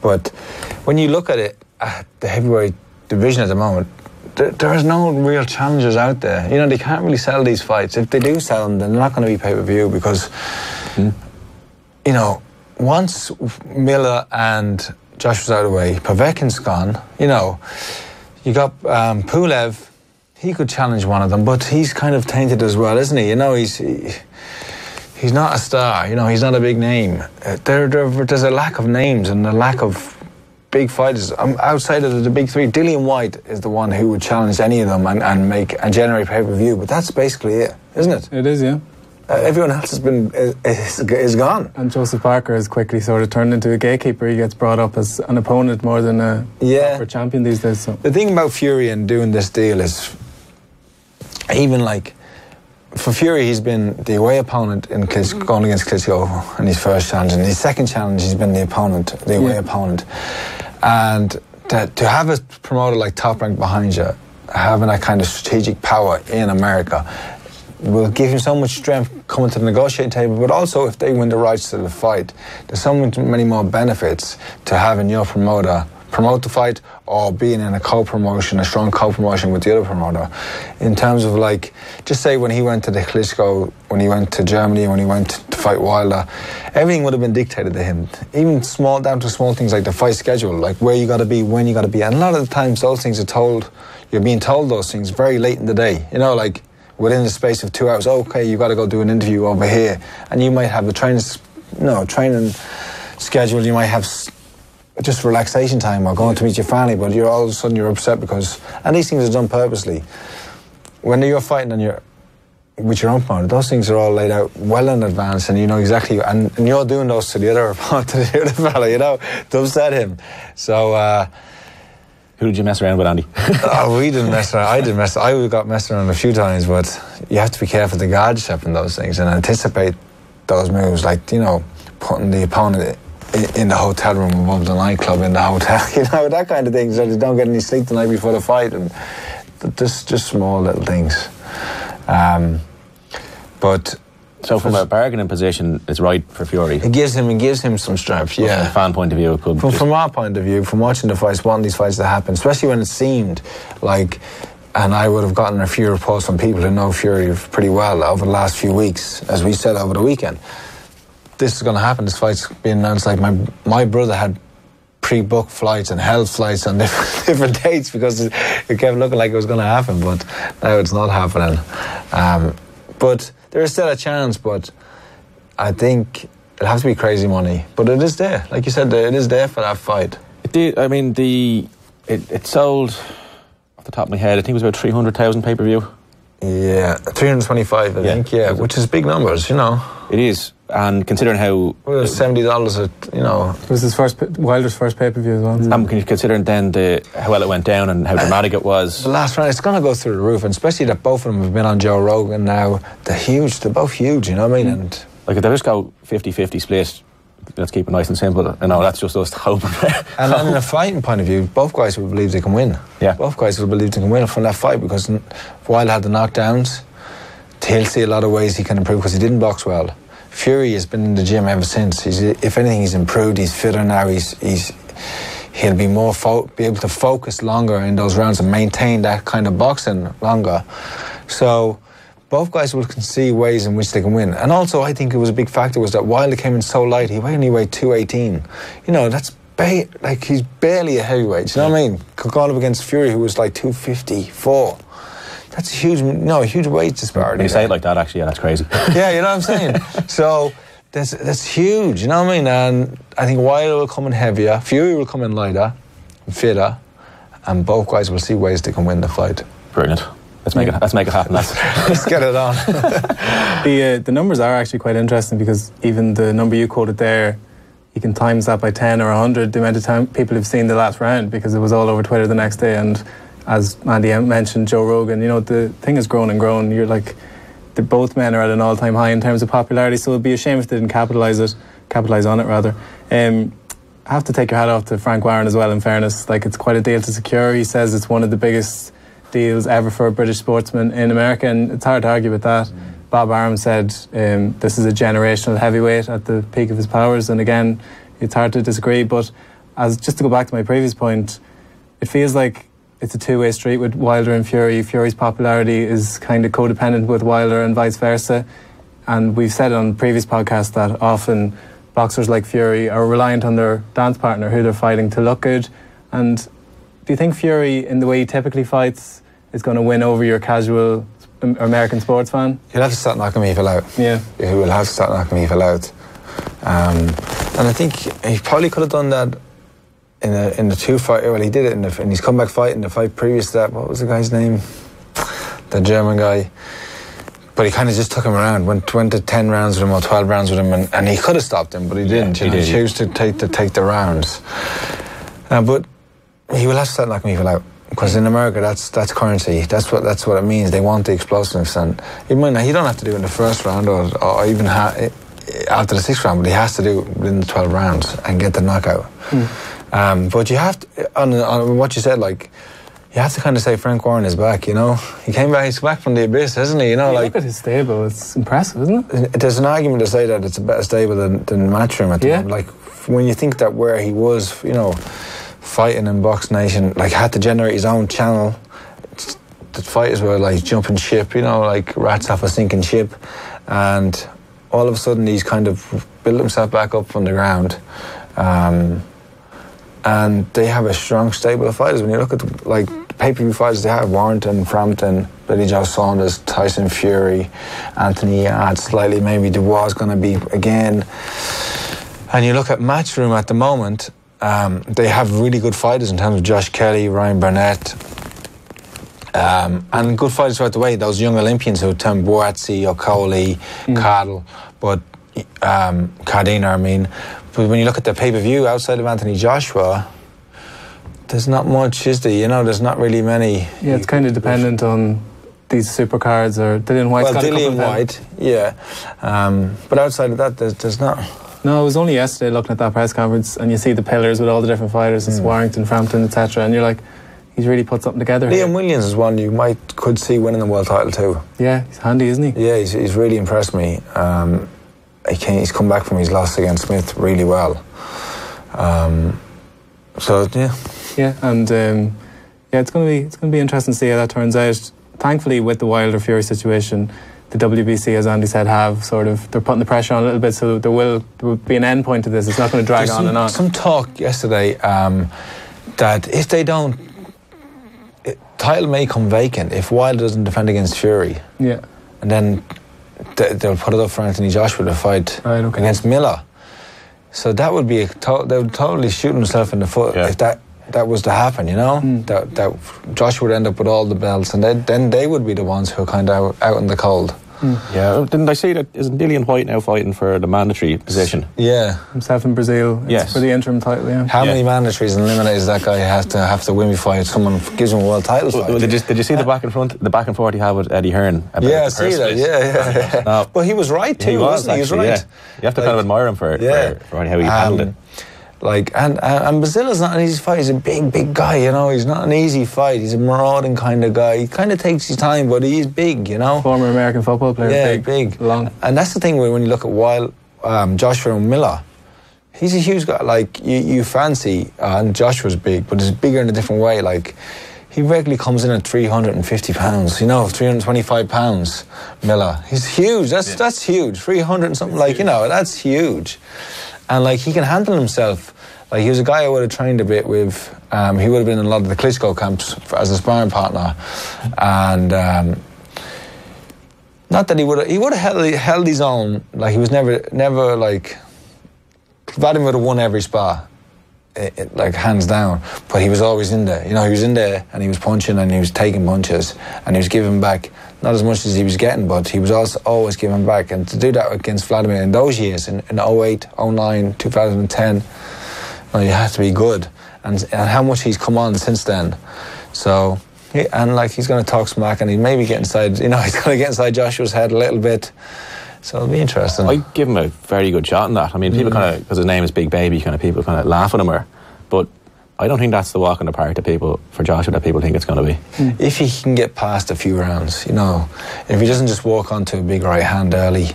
But when you look at it, the heavyweight division at the moment, there is no real challengers out there. You know, they can't really sell these fights. If they do sell them, then they're not going to be pay-per-view because, you know, once Miller and Joshua's out of the way, Povetkin's gone, you know, you got Pulev. He could challenge one of them, but he's kind of tainted as well, isn't he? You know, he's not a star. You know, he's not a big name. There's a lack of names and a lack of big fighters outside of the big three. Dillian White is the one who would challenge any of them and generate pay-per-view. But that's basically it, isn't it? It is, yeah. Everyone else is gone. And Joseph Parker has quickly sort of turned into a gatekeeper. He gets brought up as an opponent more than a proper champion these days. So. The thing about Fury and doing this deal is, even like, for Fury, he's been the away opponent in going against Klitschko in his first challenge. In his second challenge, he's been the away opponent. And to have a promoter like Top Rank behind you, having that kind of strategic power in America, will give him so much strength coming to the negotiating table, but also if they win the rights to the fight, there's so many more benefits to having your promoter promote the fight or being in a co-promotion, a strong co-promotion with the other promoter. In terms of like, just say when he went to the Klitschko, when he went to Germany, when he went to fight Wilder, everything would have been dictated to him. Even down to small things like the fight schedule, like where you got to be, when you got to be. And a lot of the times those things you're being told those things very late in the day. You know, like, within the space of 2 hours, okay, you got to go do an interview over here, and you might have a training schedule. You might have just relaxation time or going to meet your family, but all of a sudden you're upset because, and these things are done purposely. When you're fighting with your own opponent, those things are all laid out well in advance, and you know exactly, and you're doing those to the other opponent, to the other fella, you know, to upset him. So. Who did you mess around with, Andy? We didn't mess around. I got messed around a few times, but you have to be careful to guard yourself in those things and anticipate those moves, like, you know, putting the opponent in the hotel room above the nightclub in the hotel, you know, that kind of thing, so they don't get any sleep the night before the fight, and just small little things. But so from a bargaining position, it's right for Fury. It gives him some strength, yeah. From a fan point of view, it could. From our point of view, from watching the fights, wanting these fights to happen, especially when it seemed like, and I would have gotten a few reports from people who know Fury pretty well over the last few weeks, as we said over the weekend. This is going to happen. This fight's being announced. Like my brother had pre-booked flights and held flights on different dates because it kept looking like it was going to happen, but now it's not happening. But there is still a chance, but I think it'll have to be crazy money. But it is there. Like you said, it is there for that fight. It did. I mean, it sold, off the top of my head, I think it was about 300,000 pay-per-view. Yeah, 325, I think, yeah, which is big numbers, you know. It is, and considering how... Well, it was $70, you know. It was Wilder's first pay-per-view as well. Considering then how well it went down and how dramatic it was. The last round, it's going to go through the roof, and especially that both of them have been on Joe Rogan now. They're both huge, you know what I mean? And like, if they just go 50-50 split, let's keep it nice and simple. I know that's just us hoping. And in a fighting point of view, both guys will believe they can win. Yeah. Both guys will believe they can win from that fight, because Wilder had the knockdowns. He'll see a lot of ways he can improve because he didn't box well. Fury has been in the gym ever since. If anything, he's improved. He's fitter now. He'll be be able to focus longer in those rounds and maintain that kind of boxing longer. So both guys will see ways in which they can win. And also, I think it was a big factor was that Wilder came in so light. He only weighed 218. You know, that's like he's barely a heavyweight. You know what I mean? Going up against Fury, who was like 254. That's a huge weight disparity. When you say it like that, actually, yeah, that's crazy. Yeah, you know what I'm saying? So that's huge, you know what I mean? And I think Wilder will come in heavier, Fury will come in lighter, fitter, and both guys will see ways they can win the fight. Brilliant. Let's make it happen. Let's get it on. The numbers are actually quite interesting, because even the number you quoted there, you can times that by 10 or 100, the amount of time people have seen the last round, because it was all over Twitter the next day. And as Andy mentioned, Joe Rogan, you know, the thing has grown and grown. You're like, both men are at an all-time high in terms of popularity, so it'd be a shame if they didn't capitalise on it rather. I have to take your hat off to Frank Warren as well, in fairness. Like, it's quite a deal to secure. He says it's one of the biggest deals ever for a British sportsman in America, and it's hard to argue with that. Bob Arum said this is a generational heavyweight at the peak of his powers, and again, it's hard to disagree. But just to go back to my previous point, it feels like it's a two-way street with Wilder and Fury. Fury's popularity is kind of codependent with Wilder and vice versa. And we've said on previous podcasts that often boxers like Fury are reliant on their dance partner who they're fighting to look good. And do you think Fury, in the way he typically fights, is going to win over your casual American sports fan? He'll have to start knocking people out. Yeah. He will have to start knocking people out. And I think he probably could have done that in the two fight. Well, he did it in his comeback fight. In the fight previous to that, what was the guy's name? The German guy. But he kind of just took him around. Went to 10 rounds with him or 12 rounds with him, and he could have stopped him, but he didn't. He chose to take the rounds. But he will have to start knocking people out. Because in America, that's currency. That's what it means. They want the explosiveness, and he don't have to do it in the first round or even after the sixth round, but he has to do it within the 12 rounds and get the knockout. But you have to, on what you said, like, you have to kind of say Frank Warren is back. You know, he's back from the abyss, hasn't he? You know, look at his stable. It's impressive, isn't it? There's an argument to say that it's a better stable than Matchroom at the moment. Like, when you think that where he was, you know, fighting in Box Nation, like, had to generate his own channel. The fighters were like jumping ship, you know, like rats off a sinking ship, and all of a sudden he's kind of built himself back up from the ground, and they have a strong stable of fighters. When you look at like the pay-per-view fighters they have, Warrington, Frampton, Billy Joe Saunders, Tyson Fury, Anthony Yard, slightly maybe Dubois is going to be again, and you look at Matchroom at the moment. They have really good fighters in terms of Josh Kelly, Ryan Burnett, and good fighters throughout the way. Those young Olympians who turn Boatsi, O'Coley, Cardle, but Cardina, I mean. But when you look at the pay-per-view outside of Anthony Joshua, there's not much, is there? You know, there's not really many. Yeah, it's kind of dependent on these supercards or Dillian White's got a couple of them. White, yeah. But outside of that, there's not. No, it was only yesterday looking at that press conference, and you see the pillars with all the different fighters, it's Warrington, Frampton, etc., and you're like, he's really put something together. Liam Williams is one you could see winning the world title too. Yeah, he's handy, isn't he? Yeah, he's really impressed me. He's come back from his loss against Smith really well. So yeah. Yeah, and it's going to be interesting to see how that turns out. Thankfully, with the Wilder Fury situation, the WBC, as Andy said, they're putting the pressure on a little bit, so there will be an end point to this. It's not going to drag on and on. Some talk yesterday that if they don't, title may come vacant if Wilder doesn't defend against Fury. Yeah. And then they'll put it up for Anthony Joshua to fight against Miller. So that would be they would totally shoot himself in the foot if that was to happen, you know? That Joshua would end up with all the belts, and then they would be the ones who are kind of out in the cold. Yeah, didn't I say that isn't Dillian White now fighting for the mandatory position? Yeah, himself in Brazil. It's for the interim title. Yeah. How many mandatories and eliminators that guy have to win before someone gives him a world title fight? Well, did you see the back and forth he had with Eddie Hearn? About I see that. Yeah. No. But he was right too, wasn't he? He was right. Yeah. You have to kind of admire him for how he handled it. Like, and Brazil is not an easy fight. He's a big guy, you know. He's not an easy fight. He's a marauding kind of guy. He kind of takes his time, but he's big, you know. Former American football player. Yeah, big. Long. And that's the thing when you look at Joshua and Miller. He's a huge guy. Like, you fancy, and Joshua's big, but he's bigger in a different way. Like, he regularly comes in at 350 pounds, you know, 325 pounds, Miller. He's huge. That's huge. 300 and something, like, you know, that's huge. And, like, he can handle himself. Like, he was a guy I would have trained a bit with. He would have been in a lot of the Klitschko camps as a sparring partner. And not that he would have held his own. Like, he was never like, Vadim would have won every spar, like, hands down. But he was always in there. You know, he was in there and he was punching and he was taking punches and he was giving back. Not as much as he was getting, but he was also always giving back. And to do that against Vladimir in those years, in 08, 09, 2010, well, you have to be good. And how much he's come on since then. So, and like, he's going to talk smack and he maybe get inside, you know, he's going to get inside Joshua's head a little bit. So it'll be interesting. I give him a very good shot in that. I mean, people kind of, because his name is Big Baby, people kind of laugh at him, but I don't think that's the walk in the park for Joshua that people think it's going to be. If he can get past a few rounds, you know, if he doesn't just walk onto a big right hand early,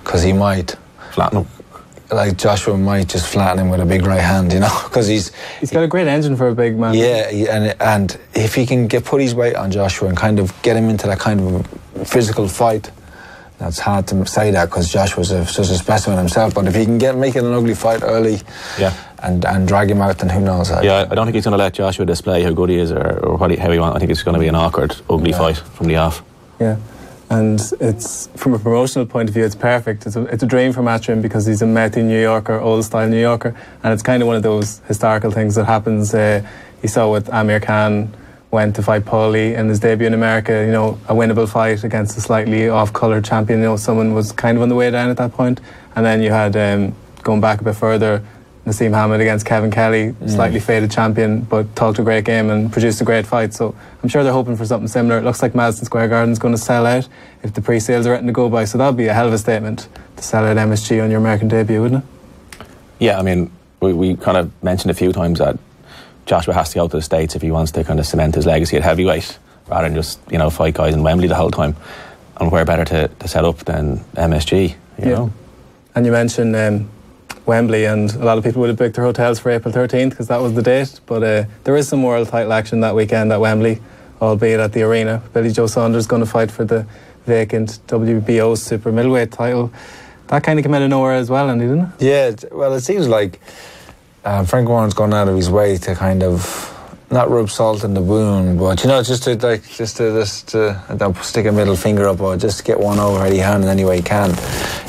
because he might flatten him. Like, Joshua might just flatten him with a big right hand, you know, because he's got a great engine for a big man. Yeah, and if he can put his weight on Joshua and kind of get him into that kind of physical fight, that's hard to say that because Joshua's such a specimen himself. But if he can make it an ugly fight early, and drag him out, then who knows? I don't think he's going to let Joshua display how good he is or how he wants. I think it's going to be an awkward, ugly fight from the off. Yeah. And it's, from a promotional point of view, it's perfect. It's a dream for Matchroom because he's a Methy New Yorker, old style New Yorker, and it's kind of one of those historical things that happens. You saw with Amir Khan went to fight Paulie in his debut in America, you know, a winnable fight against a slightly off-colour champion. You know, someone was kind of on the way down at that point. And then you had, going back a bit further, Naseem Hamed against Kevin Kelly, slightly faded champion, but talked a great game and produced a great fight. So I'm sure they're hoping for something similar. It looks like Madison Square Garden's going to sell out if the pre-sales are written to go by. So that'll be a hell of a statement to sell out MSG on your American debut, wouldn't it? Yeah, I mean, we kind of mentioned a few times that Joshua has to go to the States if he wants to kind of cement his legacy at heavyweight, rather than just, you know, fight guys in Wembley the whole time. And where better to set up than MSG, you know? And you mentioned Wembley, and a lot of people would have booked their hotels for April 13th because that was the date. But there is some world title action that weekend at Wembley, albeit at the arena. Billy Joe Saunders going to fight for the vacant WBO super middleweight title. That kind of came out of nowhere as well, Andy, didn't it? Yeah, well, it seems like Frank Warren's gone out of his way to kind of not rub salt in the wound, but, you know, just to don't stick a middle finger up or just get one over Eddie Hearn in any way he can.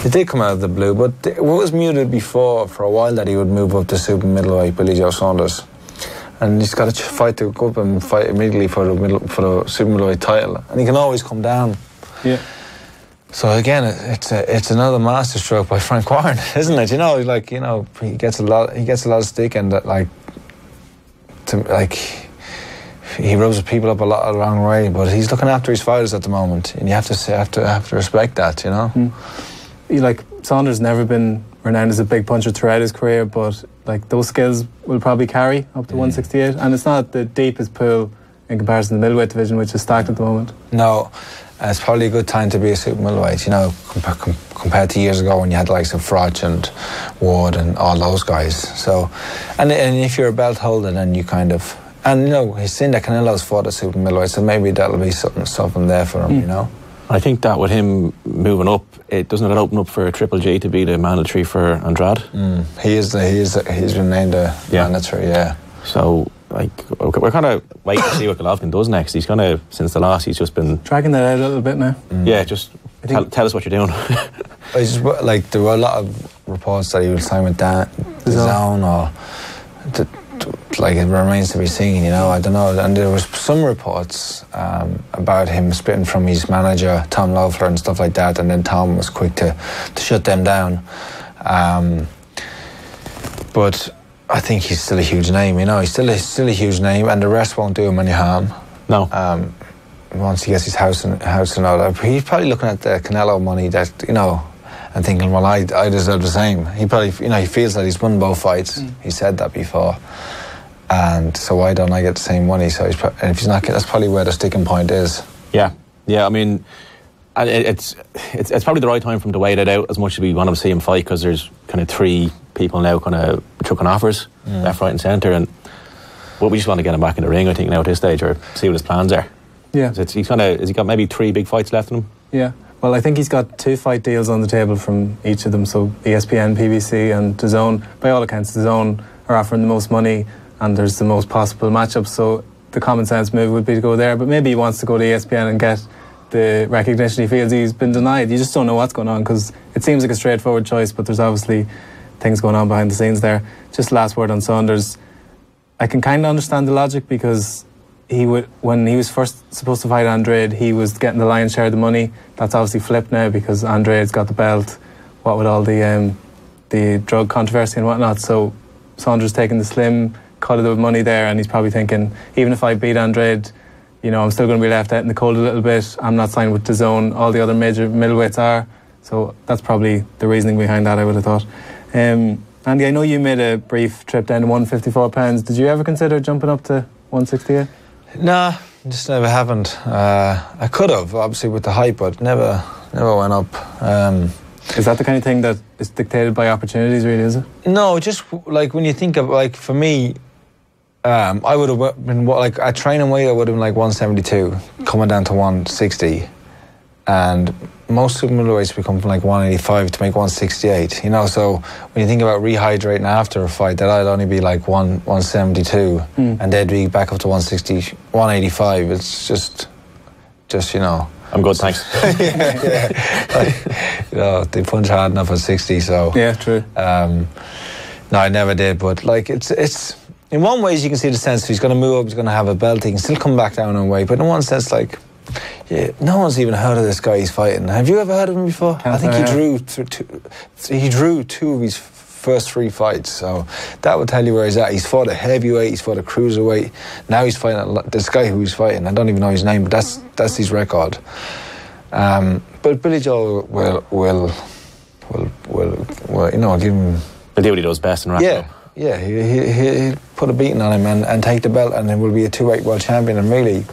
It did come out of the blue, but what was muted before for a while that he would move up to super middleweight, Billy Joe Saunders, and he's got to fight to go up and fight immediately for the super middleweight title, and he can always come down. Yeah. So again, it's another masterstroke by Frank Warren, isn't it? You know, like, you know, he gets a lot of stick, and that, he rubs people up a lot the wrong way, but he's looking after his fighters at the moment, and you have to respect that, you know. Like, Saunders never been renowned as a big puncher throughout his career, but like those skills will probably carry up to 168, and it's not the deepest pool in comparison to the middleweight division, which is stacked at the moment. No, it's probably a good time to be a super middleweight, you know, compared to years ago when you had the likes of Froch and Ward and all those guys. So, and if you're a belt holder, then you kind of, and, you know, he's seen that Canelo's fought at super middleweight, so maybe that'll be something there for him, you know. I think that with him moving up, it doesn't it open up for Triple G to be the mandatory for Andrade? He's been named a mandatory, yeah. So, like, we're kind of waiting to see what Golovkin does next. He's kind of, since the loss, he's just been dragging that out a little bit now. Yeah, just tell us what you're doing. Like, there were a lot of reports that he would sign with the Zone, or like, it remains to be seen, you know. I don't know. And there was some reports about him splitting from his manager Tom Loeffler and stuff like that, and then Tom was quick to shut them down. But I think he's still a huge name, you know. He's still a huge name, and the rest won't do him any harm. No. Once he gets his house and all that, he's probably looking at the Canelo money that, you know, and thinking, well, I deserve the same. He probably, you know, he feels that he's won both fights. He said that before, and so why don't I get the same money? So and if he's not, that's probably where the sticking point is. Yeah. I mean, it's probably the right time for him to wait it out as much as we want to see him fight, because there's kind of three people now kind of chucking offers left, right, and centre, and we just want to get him back in the ring, I think, now at this stage, or see what his plans are. Yeah. Has he got maybe 3 big fights left in him? Yeah. Well, I think he's got 2 fight deals on the table from each of them. So ESPN, PBC, and DAZN. By all accounts, DAZN are offering the most money, and there's the most possible matchups. So the common sense move would be to go there. But maybe he wants to go to ESPN and get the recognition he feels he's been denied. You just don't know what's going on, because it seems like a straightforward choice, but there's obviously things going on behind the scenes there. Just last word on Saunders. I can kind of understand the logic, because when he was first supposed to fight Andrade, he was getting the lion's share of the money. That's obviously flipped now, because Andrade's got the belt, what with all the drug controversy and whatnot. So Saunders taking the slim cut of the money there, and he's probably thinking, even if I beat Andrade, you know, I'm still going to be left out in the cold a little bit. I'm not signed with DAZN. All the other major middleweights are. So that's probably the reasoning behind that, I would have thought. Andy, I know you made a brief trip down to 154 pounds. Did you ever consider jumping up to 168? Nah, just never happened. I could have, obviously, with the hype, but never went up. Is that the kind of thing that is dictated by opportunities, really, is it? No, just like when you think of, like, for me, I would have been, like, at training weight, I would have been like 172, coming down to 160. And most super middleweights become from like 185 to make 168, you know. So when you think about rehydrating after a fight, that I'd only be like 172, and they'd be back up to 160, 185. It's just you know. I'm good, thanks. You know, they punch hard enough at 60, so... Yeah, true. No, I never did, but like it's in one way you can see the sense he's going to move up, he's going to have a belt, he can still come back down on weight, but in one sense, like, yeah, no one's even heard of this guy he's fighting. Have you ever heard of him before? I think he drew two of his first 3 fights, so that would tell you where he's at. He's fought a heavyweight, he's fought a cruiserweight, now he's fighting this guy who he's fighting. I don't even know his name, but that's his record. But Billy Joel will you know, give him... He'll do what he does best and wrap it up. Yeah, he'll put a beating on him and take the belt, and he will be a 2-weight world champion, and really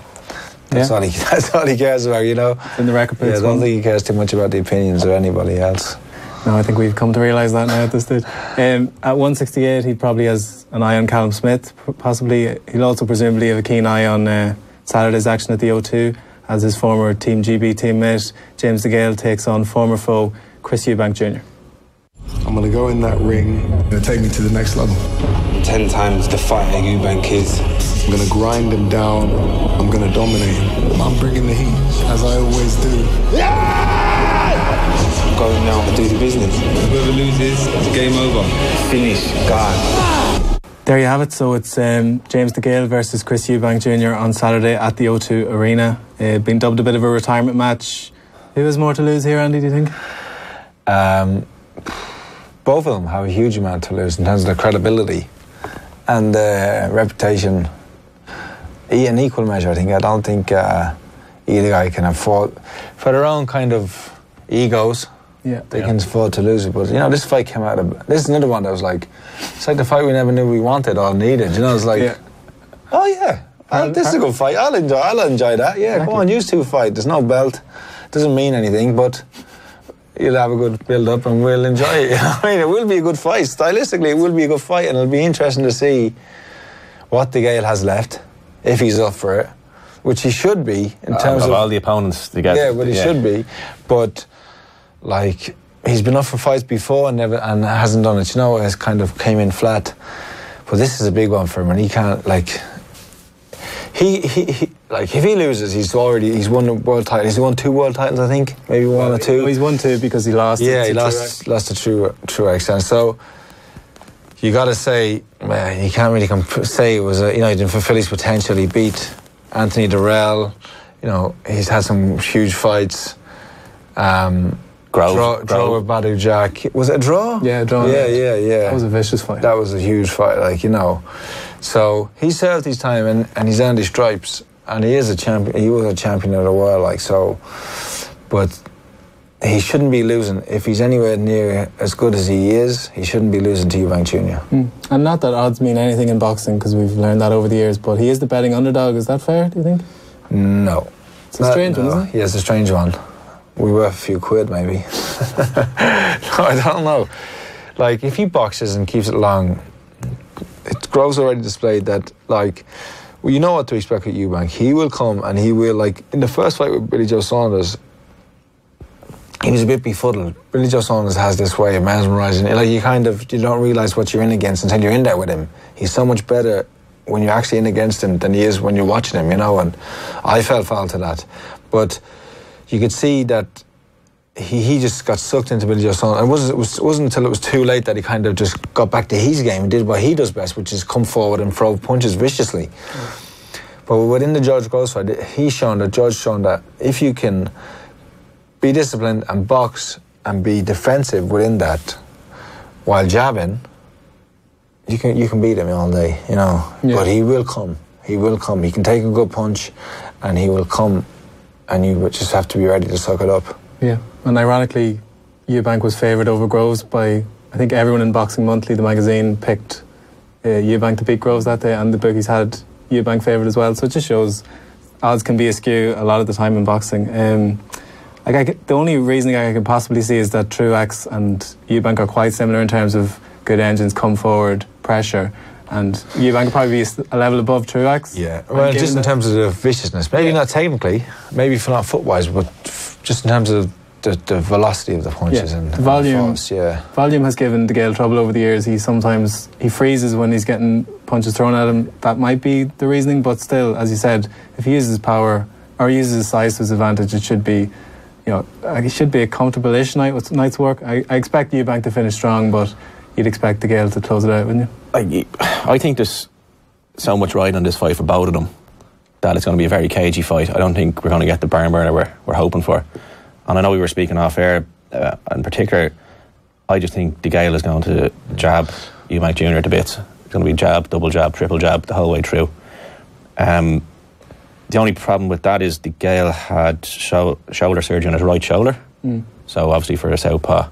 that's all he cares about, you know. In the record books. I don't think he cares too much about the opinions of anybody else. No, I think we've come to realise that now at this stage. At 168, he probably has an eye on Callum Smith. Possibly, he'll also presumably have a keen eye on Saturday's action at the O2, as his former Team GB teammate James DeGale takes on former foe Chris Eubank Jr. I'm going to go in that ring and take me to the next level. 10 times the fighter Eubank is. I'm going to grind him down. I'm going to dominate him. I'm bringing the heat, as I always do. I'm going now to do the business. Whoever loses, it's game over. Finish, God. There you have it. So it's James DeGale versus Chris Eubank Jr. on Saturday at the O2 Arena. Been dubbed a bit of a retirement match. Who has more to lose here, Andy, do you think? Both of them have a huge amount to lose in terms of their credibility and reputation. In equal measure, I think. I don't think either guy can afford, for their own kind of egos, they can afford to lose it. But, you know, this fight came out of... This is another one that was like... It's like the fight we never knew we wanted or needed. You know, it's like... Oh, yeah. This is a good fight. I'll enjoy that. Yeah, exactly. Go on, use 2 fight. There's no belt. Doesn't mean anything, but... You'll have a good build-up and we'll enjoy it. I mean, it will be a good fight. Stylistically, it will be a good fight, and it'll be interesting to see what DeGale has left, if he's up for it, which he should be in terms of all the opponents. Yeah, but he should be. But, like, he's been up for fights before and hasn't done it. You know, has kind of came in flat. But this is a big one for him, and he can't, like... He like, if he loses, he's won a world title. He's won 2 world titles, I think, maybe 1 or 2. Well, he's won 2 because he lost. Yeah, he lost to Truex, and so you got to say, man, you can't really say it was he didn't fulfill his potential. He beat Anthony Durrell. You know, he's had some huge fights. Draw with Badu Jack. Was it a draw? Yeah, a draw. Yeah. That was a vicious fight. That was a huge fight, like, you know. So he served his time and he's earned his stripes, and he is a champion. He was a champion of the world, like, so. But he shouldn't be losing. If he's anywhere near as good as he is, he shouldn't be losing to Eubank Jr. And not that odds mean anything in boxing, because we've learned that over the years, but he is the betting underdog. Is that fair, do you think? No. It's a strange one, isn't it? Yeah, it's a strange one. We were a few quid, maybe. No, I don't know. Like, if he boxes and keeps it long, Groves already displayed that, like, well, you know what to expect with Eubank. He will come and he will, like, in the first fight with Billy Joe Saunders, he was a bit befuddled. Billy Joe Saunders has this way of mesmerising. Like, you don't realise what you're in against until you're in there with him. He's so much better when you're actually in against him than he is when you're watching him, you know, and I fell foul to that. But you could see that he just got sucked into Billy Joe Saunders. It wasn't until it was too late that he kind of just got back to his game and did what he does best, which is come forward and throw punches viciously. But within the George Groves fight, Judge shown that if you can be disciplined and box and be defensive within that while jabbing, you can beat him all day, you know. Yeah. But he will come. He will come. He can take a good punch and he will come, and you just have to be ready to suck it up. Yeah, and ironically, Eubank was favoured over Groves by, I think everyone in Boxing Monthly, the magazine, picked Eubank to beat Groves that day, and the bookies had Eubank favoured as well. So it just shows odds can be askew a lot of the time in boxing. The only reasoning I could possibly see is that Truex and Eubank are quite similar in terms of good engines, come forward, pressure, and Eubank could probably be a level above Truex. Yeah, well, just in terms of the viciousness, maybe not technically, maybe for not foot-wise, but just in terms of the velocity of the punches and volume. Force, yeah. Volume has given DeGale trouble over the years. He freezes when he's getting punches thrown at him. That might be the reasoning, but still, as you said, if he uses power or uses his size to his advantage, it should be, it should be a comfortable-ish night's work. I expect Eubank to finish strong, but you'd expect DeGale to close it out, wouldn't you? I think there's so much riding on this fight for both of them that it's going to be a very cagey fight. I don't think we're going to get the barn burner we're hoping for. And I know we were speaking off air, in particular, I just think DeGale is going to jab Eubank Jr. to bits. It's going to be jab, double jab, triple jab the whole way through. The only problem with that is DeGale had shoulder surgery on his right shoulder. So obviously for a southpaw,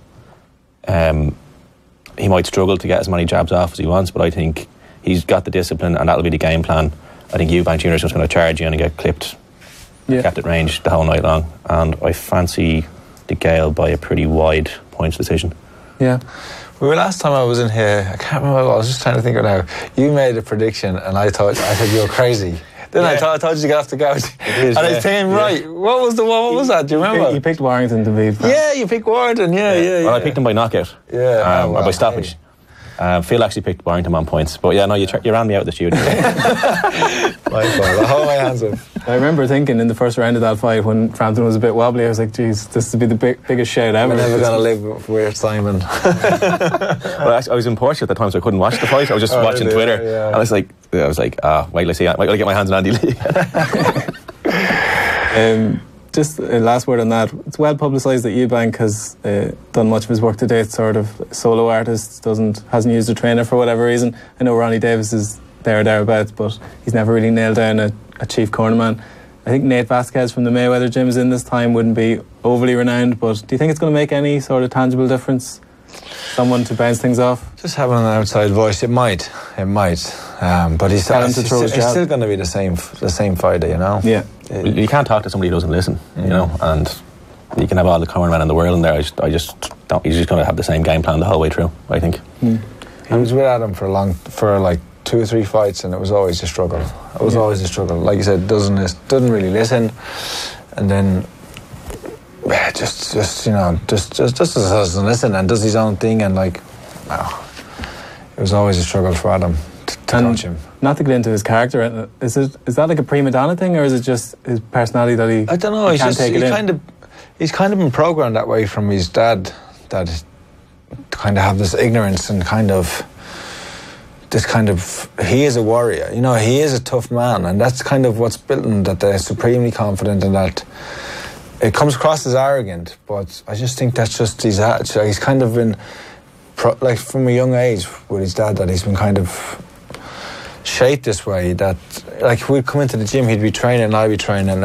he might struggle to get as many jabs off as he wants, but I think he's got the discipline and that'll be the game plan. I think Eubank Jr. is just going to charge you and get clipped, kept at range the whole night long. And I fancy DeGale by a pretty wide points decision. Yeah. Well, last time I was in here, I can't remember, I was just trying to think of now. You made a prediction and I thought you were crazy. Then I told you to get off the couch. And I came right. What was that? Do you remember? You picked Warrington to beat. Yeah, you picked Warrington. Yeah. Well, I picked him by knockout. Yeah. Or by stoppage. Phil actually picked Warrington on points. But yeah, no, you ran me out of the studio. My fault. I hold my hands up. I remember thinking in the first round of that fight when Frampton was a bit wobbly, I was like, geez, this would be the biggest shout ever. We're never going to live with Simon. Well, actually, I was in Portugal at the time, so I couldn't watch the fight. I was just watching Twitter. Yeah. And I was like, wait till I see it. Wait till I get my hands on Andy Lee. Just a last word on that. It's well publicised that Eubank has done much of his work to date, sort of solo artist, hasn't used a trainer for whatever reason. I know Ronnie Davis is thereabouts, but he's never really nailed down a chief cornerman. I think Nate Vasquez from the Mayweather gym is in this time, wouldn't be overly renowned, but do you think it's going to make any sort of tangible difference? Someone to bounce things off? Just having an outside voice, it might. But he's still going to be the same fighter, Yeah. You can't talk to somebody who doesn't listen, and you can have all the cornermen in the world in there. I just don't. He's just going to have the same game plan the whole way through, I think. I was with Adam for like 2 or 3 fights, and it was always a struggle. Always a struggle. Like you said, doesn't really listen, and then just doesn't listen and does his own thing, and it was always a struggle for Adam to coach him. Not to get into his character, is that like a prima donna thing, or is it just his personality that he? I don't know. He's kind of been programmed that way from his dad, that kind of have this ignorance and he is a warrior. He is a tough man, and that's kind of what's built in, that they're supremely confident, and that it comes across as arrogant. But I just think that's just his attitude. He's kind of been from a young age with his dad, that he's been kind of shaped this way, that we'd come into the gym, he'd be training and I'd be training, and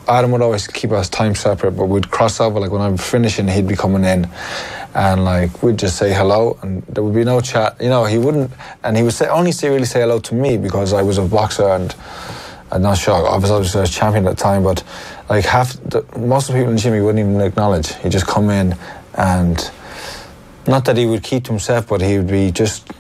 Adam would always keep us time separate, but we'd cross over, when I'm finishing he'd be coming in, and we'd just say hello, and there would be no chat. He wouldn't, and he would only really say hello to me because I was a boxer, and I'm not sure, obviously I was champion at the time, but most of the people in the gym he wouldn't even acknowledge. He'd just come in, and not that he would keep to himself, but he would be just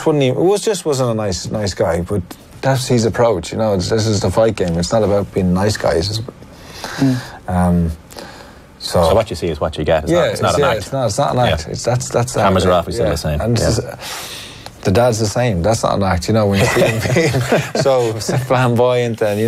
wouldn't even, wasn't a nice guy, but that's his approach. This is the fight game. It's not about being nice guys. So what you see is what you get. It's not an act. It's not an act. That's cameras are off. He's still the same. And the dad's the same. That's not an act. When you see him being so flamboyant, and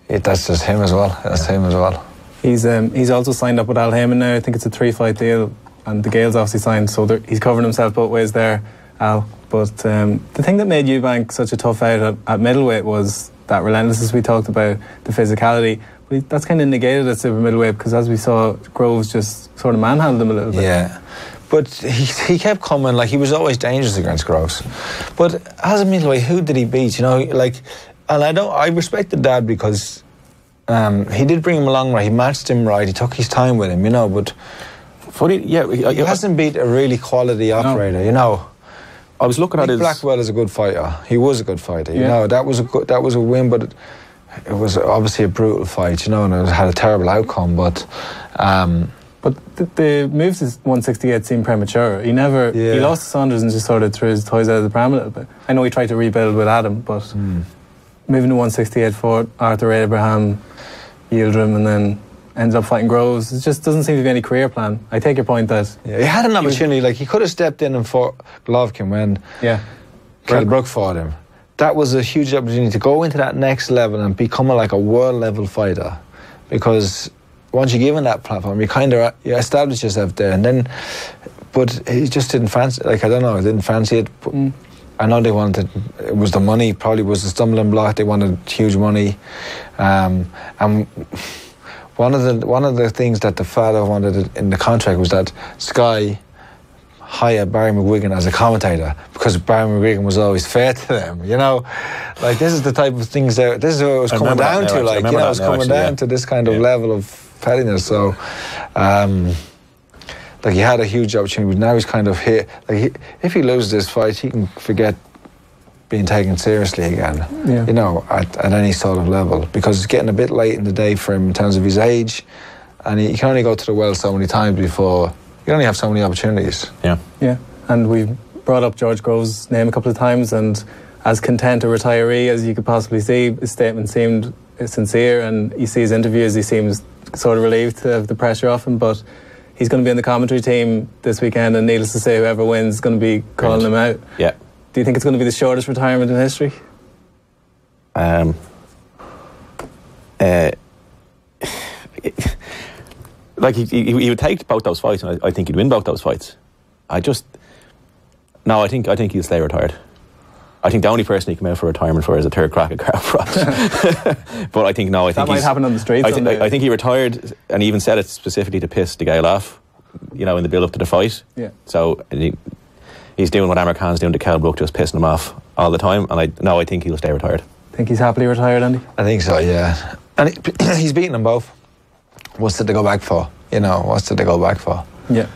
that's just him as well. That's him as well. He's also signed up with Al Heyman now. I think it's a 3-fight deal, and DeGale's obviously signed, so he's covering himself both ways there, Al. But the thing that made Eubank such a tough out at middleweight was that relentlessness we talked about, the physicality. But that's kind of negated at super middleweight, because as we saw, Groves just sort of manhandled him a little bit. Yeah, but he kept coming. He was always dangerous against Groves. But as a middleweight, who did he beat? And I respect the dad, because he did bring him along right. He matched him right. He took his time with him, But he hasn't beat a really quality operator, I was looking at his... Blackwell is a good fighter. He was a good fighter. That was a win, but it was obviously a brutal fight, and it had a terrible outcome. But the moves to 168 seemed premature. He lost to Saunders and just sort of threw his toys out of the pram a little bit. I know he tried to rebuild with Adam, but moving to 168 for Arthur Abraham, Yildirim, and then ends up fighting Groves. It just doesn't seem to be any career plan. I take your point that... Yeah, he had an opportunity. He could have stepped in and fought Golovkin when Kell Brook fought him. that was a huge opportunity to go into that next level and become like a world level fighter, because once you're given that platform, you establish yourself there, and then, but he just didn't fancy, like, I don't know, didn't fancy it. But I know they wanted, it was the money, probably was the stumbling block. They wanted huge money, and one of the things that the father wanted in the contract was that Sky hire Barry McGuigan as a commentator, because Barry McGuigan was always fair to them, you know. Like, this is the type of things that, this is what it was coming down to, like, you know, it was coming down to this kind of level of pettiness. So, like, he had a huge opportunity, but now he's kind of here. Like, if he loses this fight, he can forget being taken seriously again, you know, at any sort of level, because it's getting a bit late in the day for him in terms of his age, and he can only go to the well so many times before. You only have so many opportunities. Yeah, and we've brought up George Grove's name a couple of times, and as content a retiree as you could possibly see, his statement seemed sincere, and you see his interviews, he seems sort of relieved to have the pressure off him, but he's going to be in the commentary team this weekend, and needless to say, whoever wins is going to be calling him out. Yeah. Do you think it's going to be the shortest retirement in history? Like, he would take both those fights, and I think he'd win both those fights. I think he'll stay retired. I think the only person he can come out for retirement for is a third crack at Carl Frost. But I think that might happen on the streets. I think he retired, and he even said it specifically to piss DeGale off, you know, in the build-up to the fight. Yeah. So he's doing what Amir Khan's doing to Kell Brook, just pissing him off all the time. And I think he'll stay retired. Think he's happily retired, Andy? I think so, yeah. And he's beaten them both. What's did they go back for? You know, what's did they go back for? Yeah.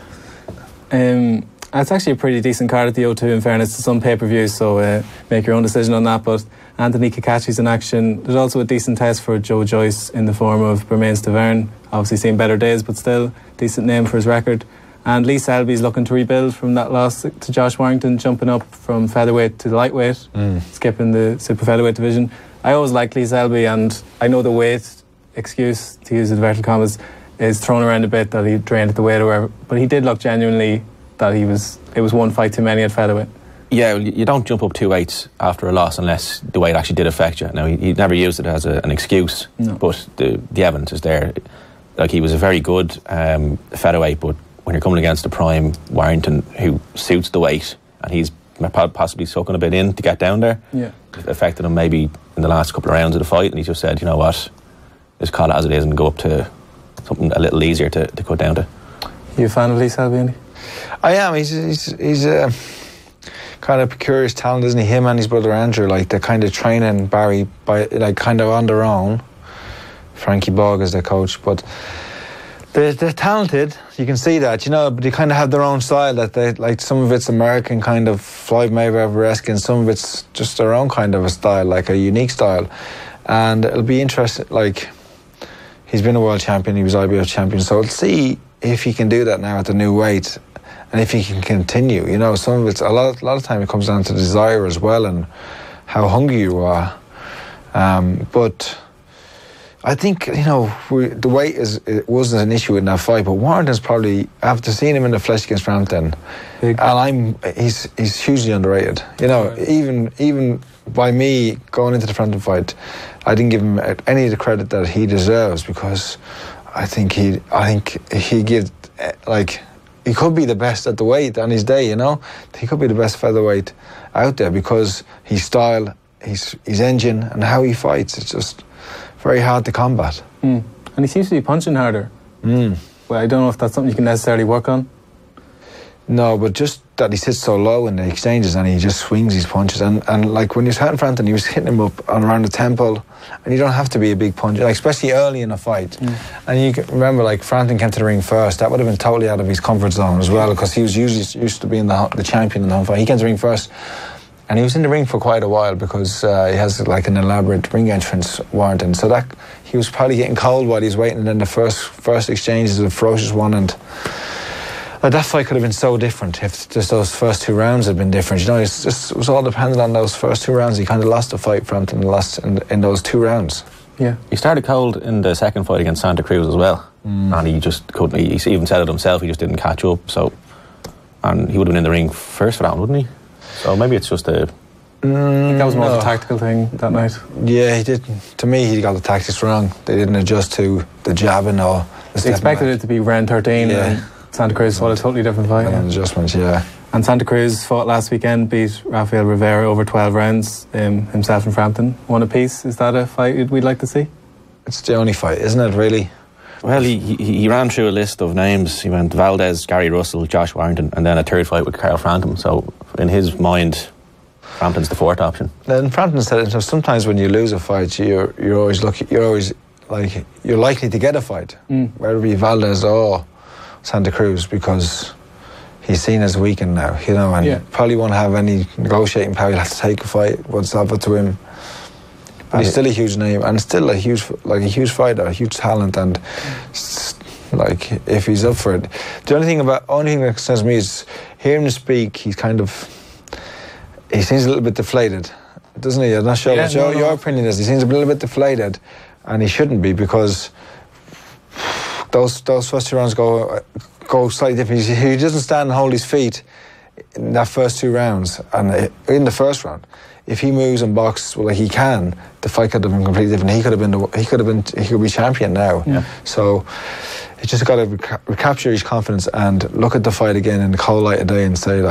It's actually a pretty decent card at the O2, in fairness to some pay-per-views, so make your own decision on that. But Anthony Kakachi's in action. There's also a decent test for Joe Joyce in the form of Bermain Stavern. Obviously seen better days, but still decent name for his record. And Lee Selby's looking to rebuild from that loss to Josh Warrington, jumping up from featherweight to lightweight, skipping the super featherweight division. I always liked Lee Selby, and I know the weight excuse, to use inverted commas, is thrown around a bit, that he drained at the weight or whatever, but he did look genuinely that it was one fight too many at featherweight. Yeah, you don't jump up 2 weights after a loss unless the weight actually did affect you. Now, he never used it as an excuse, but the evidence is there. Like, he was a very good featherweight, but when you're coming against a prime Warrington who suits the weight, and he's possibly sucking a bit in to get down there, it affected him maybe in the last couple of rounds of the fight, and he just said, you know what, just call it as it is and go up to something a little easier to cut down to. You a fan of Lee Selby, Andy? I am. He's a kind of curious talent, isn't he? Him and his brother Andrew, like, they're kind of training Barry by, like, kind of on their own. Frankie Bogg is their coach, but they're talented. You can see that, you know, but they kind of have their own style that they, like, some of it's American kind of Floyd Mayweather-esque, and some of it's just their own kind of a style, like a unique style. And it'll be interesting, like, he's been a world champion, he was IBF champion, so we'll see if he can do that now at the new weight, and if he can continue. You know, some of it's, a lot of time it comes down to desire as well, and how hungry you are. But I think, you know, the weight it wasn't an issue in that fight, but Warrington's probably, after seeing him in the flesh against Frampton, and he's hugely underrated. You know, even by me going into the Frampton fight, I didn't give him any of the credit that he deserves, because I think he gives, like, he could be the best at the weight on his day, you know. He could be the best featherweight out there, because his style, his engine, and how he fights, it's just very hard to combat. And he seems to be punching harder. Well, I don't know if that's something you can necessarily work on. No, but just that he sits so low in the exchanges and he just swings his punches. And like, when he was hitting Frampton, he was hitting him up around the temple, and you don't have to be a big puncher, like, especially early in a fight. And you can remember, like, Frampton came to the ring first. That would have been totally out of his comfort zone as well, because he was usually used to being the champion in the home fight. He came to the ring first, and he was in the ring for quite a while, because he has, like, an elaborate ring entrance, Warrington. So that he was probably getting cold while he was waiting, and then the first exchange is a ferocious one, and that fight could have been so different if just those first 2 rounds had been different. You know, it was all dependent on those first 2 rounds. He kind of lost the fight, Frampton, lost in those 2 rounds. Yeah. He started cold in the second fight against Santa Cruz as well, and he just couldn't. He even said it himself. He just didn't catch up. So, and he would have been in the ring first round, wouldn't he? So maybe it's just I think that was more of a tactical thing that night. Yeah, he didn't. To me, he got the tactics wrong. They didn't adjust to the jabbing or the They expected it to be round 13 and Santa Cruz fought a totally different fight. Adjustments, yeah. And Santa Cruz fought last weekend, beat Rafael Rivera over 12 rounds, himself and Frampton, one apiece. Is that a fight we'd like to see? It's the only fight, isn't it, really? Well, he ran through a list of names. He went Valdez, Gary Russell, Josh Warrington, and then a third fight with Carl Frampton. So in his mind, Frampton's the fourth option. Then Frampton said, sometimes when you lose a fight, you're always lucky. You're likely to get a fight, whether it be Valdez or Santa Cruz, because he's seen as weakened now, and probably won't have any negotiating power. He'll have to take a fight. What's offered to him? But he's still a huge name and still a huge fighter, a huge talent, and if he's up for it. The only thing that concerns me is hearing him speak. He seems a little bit deflated, doesn't he? I'm not sure what your opinion is. He seems a little bit deflated, and he shouldn't be, because those first 2 rounds go slightly different. He doesn't stand and hold his feet in that first 2 rounds, and in the first round, if he moves and boxes like he can, the fight could have been completely different. He could be champion now. Yeah. So he just got to recapture his confidence and look at the fight again in the cold light of day and say,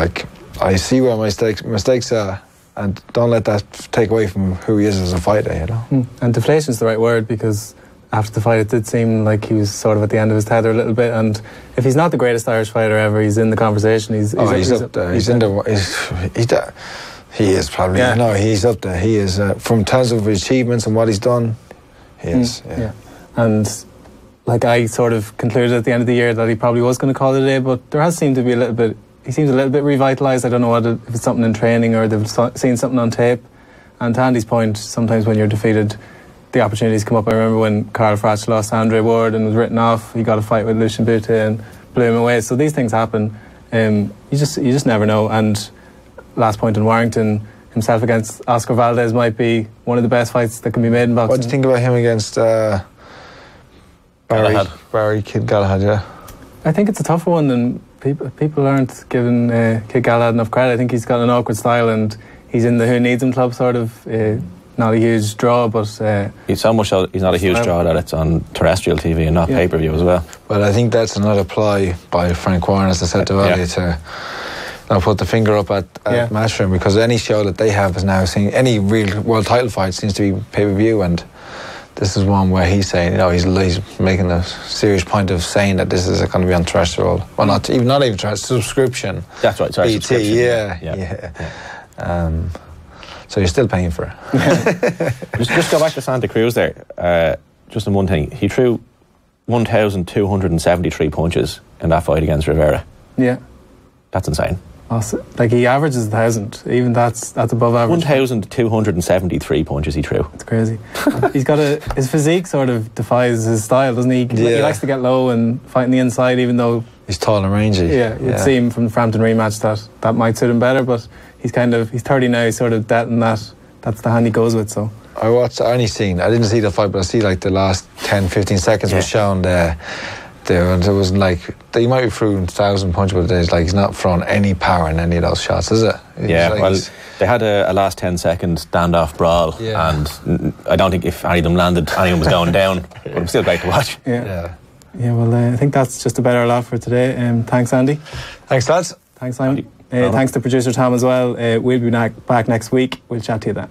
I see where my mistakes are, and don't let that take away from who he is as a fighter. And deflation's the right word, because after the fight it did seem like he was sort of at the end of his tether a little bit, and if he's not the greatest Irish fighter ever, he's in the conversation. He's up there. He is probably. Yeah. No, he's up there. He is, from terms of his achievements and what he's done, he is. Yeah. And I sort of concluded at the end of the year that he probably was going to call it a day, but there has seemed to be he seems a little bit revitalised. I don't know if it's something in training or they've seen something on tape. And to Andy's point, sometimes when you're defeated, the opportunities come up. I remember when Carl Fratch lost to Andre Ward and was written off, he got a fight with Lucien Bute and blew him away. So these things happen. You just never know. And last point in Warrington, himself against Oscar Valdez might be one of the best fights that can be made in boxing. What do you think about him against Barry Kid Galahad? Yeah, I think it's a tougher one, and people aren't giving Kid Galahad enough credit. I think he's got an awkward style, and he's in the Who Needs Him club, sort of. Not a huge draw, but he's so much. He's not a huge draw that it's on terrestrial TV and not pay-per-view as well. Well, I think that's another ply by Frank Warren, as I said earlier, to put the finger up at Matchroom, because any show that they have is now seeing any real world title fight seems to be pay-per-view, and this is one where he's saying, he's making a serious point of saying that this is going to be on terrestrial. Well, not even terrestrial, subscription. That's right, sorry, BT, subscription. Yeah. So you're still paying for it. Just go back to Santa Cruz there. Just on one thing, he threw 1,273 punches in that fight against Rivera. Yeah, that's insane. He averages 1,000. Even that's above average. 1,273 punches he threw. It's crazy. He's got his physique sort of defies his style, doesn't he? He likes to get low and fight on the inside, even though he's tall and rangy. Yeah, it would seem from the Frampton rematch that might suit him better, but he's 30 now, he's sort of that, and that's the hand he goes with. So I didn't see the fight, but I see the last 10-15 seconds was shown there, and it wasn't he might be through 1,000 punches, but he's not throwing any power in any of those shots, is it? They had a last 10 second standoff brawl, and I don't think if any of them landed, anyone was going down, but it was still great to watch. Yeah, well, I think that's just about our lot for today. Thanks, Andy. Thanks, lads. Thanks, Simon. Thanks to producer Tom as well. We'll be back next week. We'll chat to you then.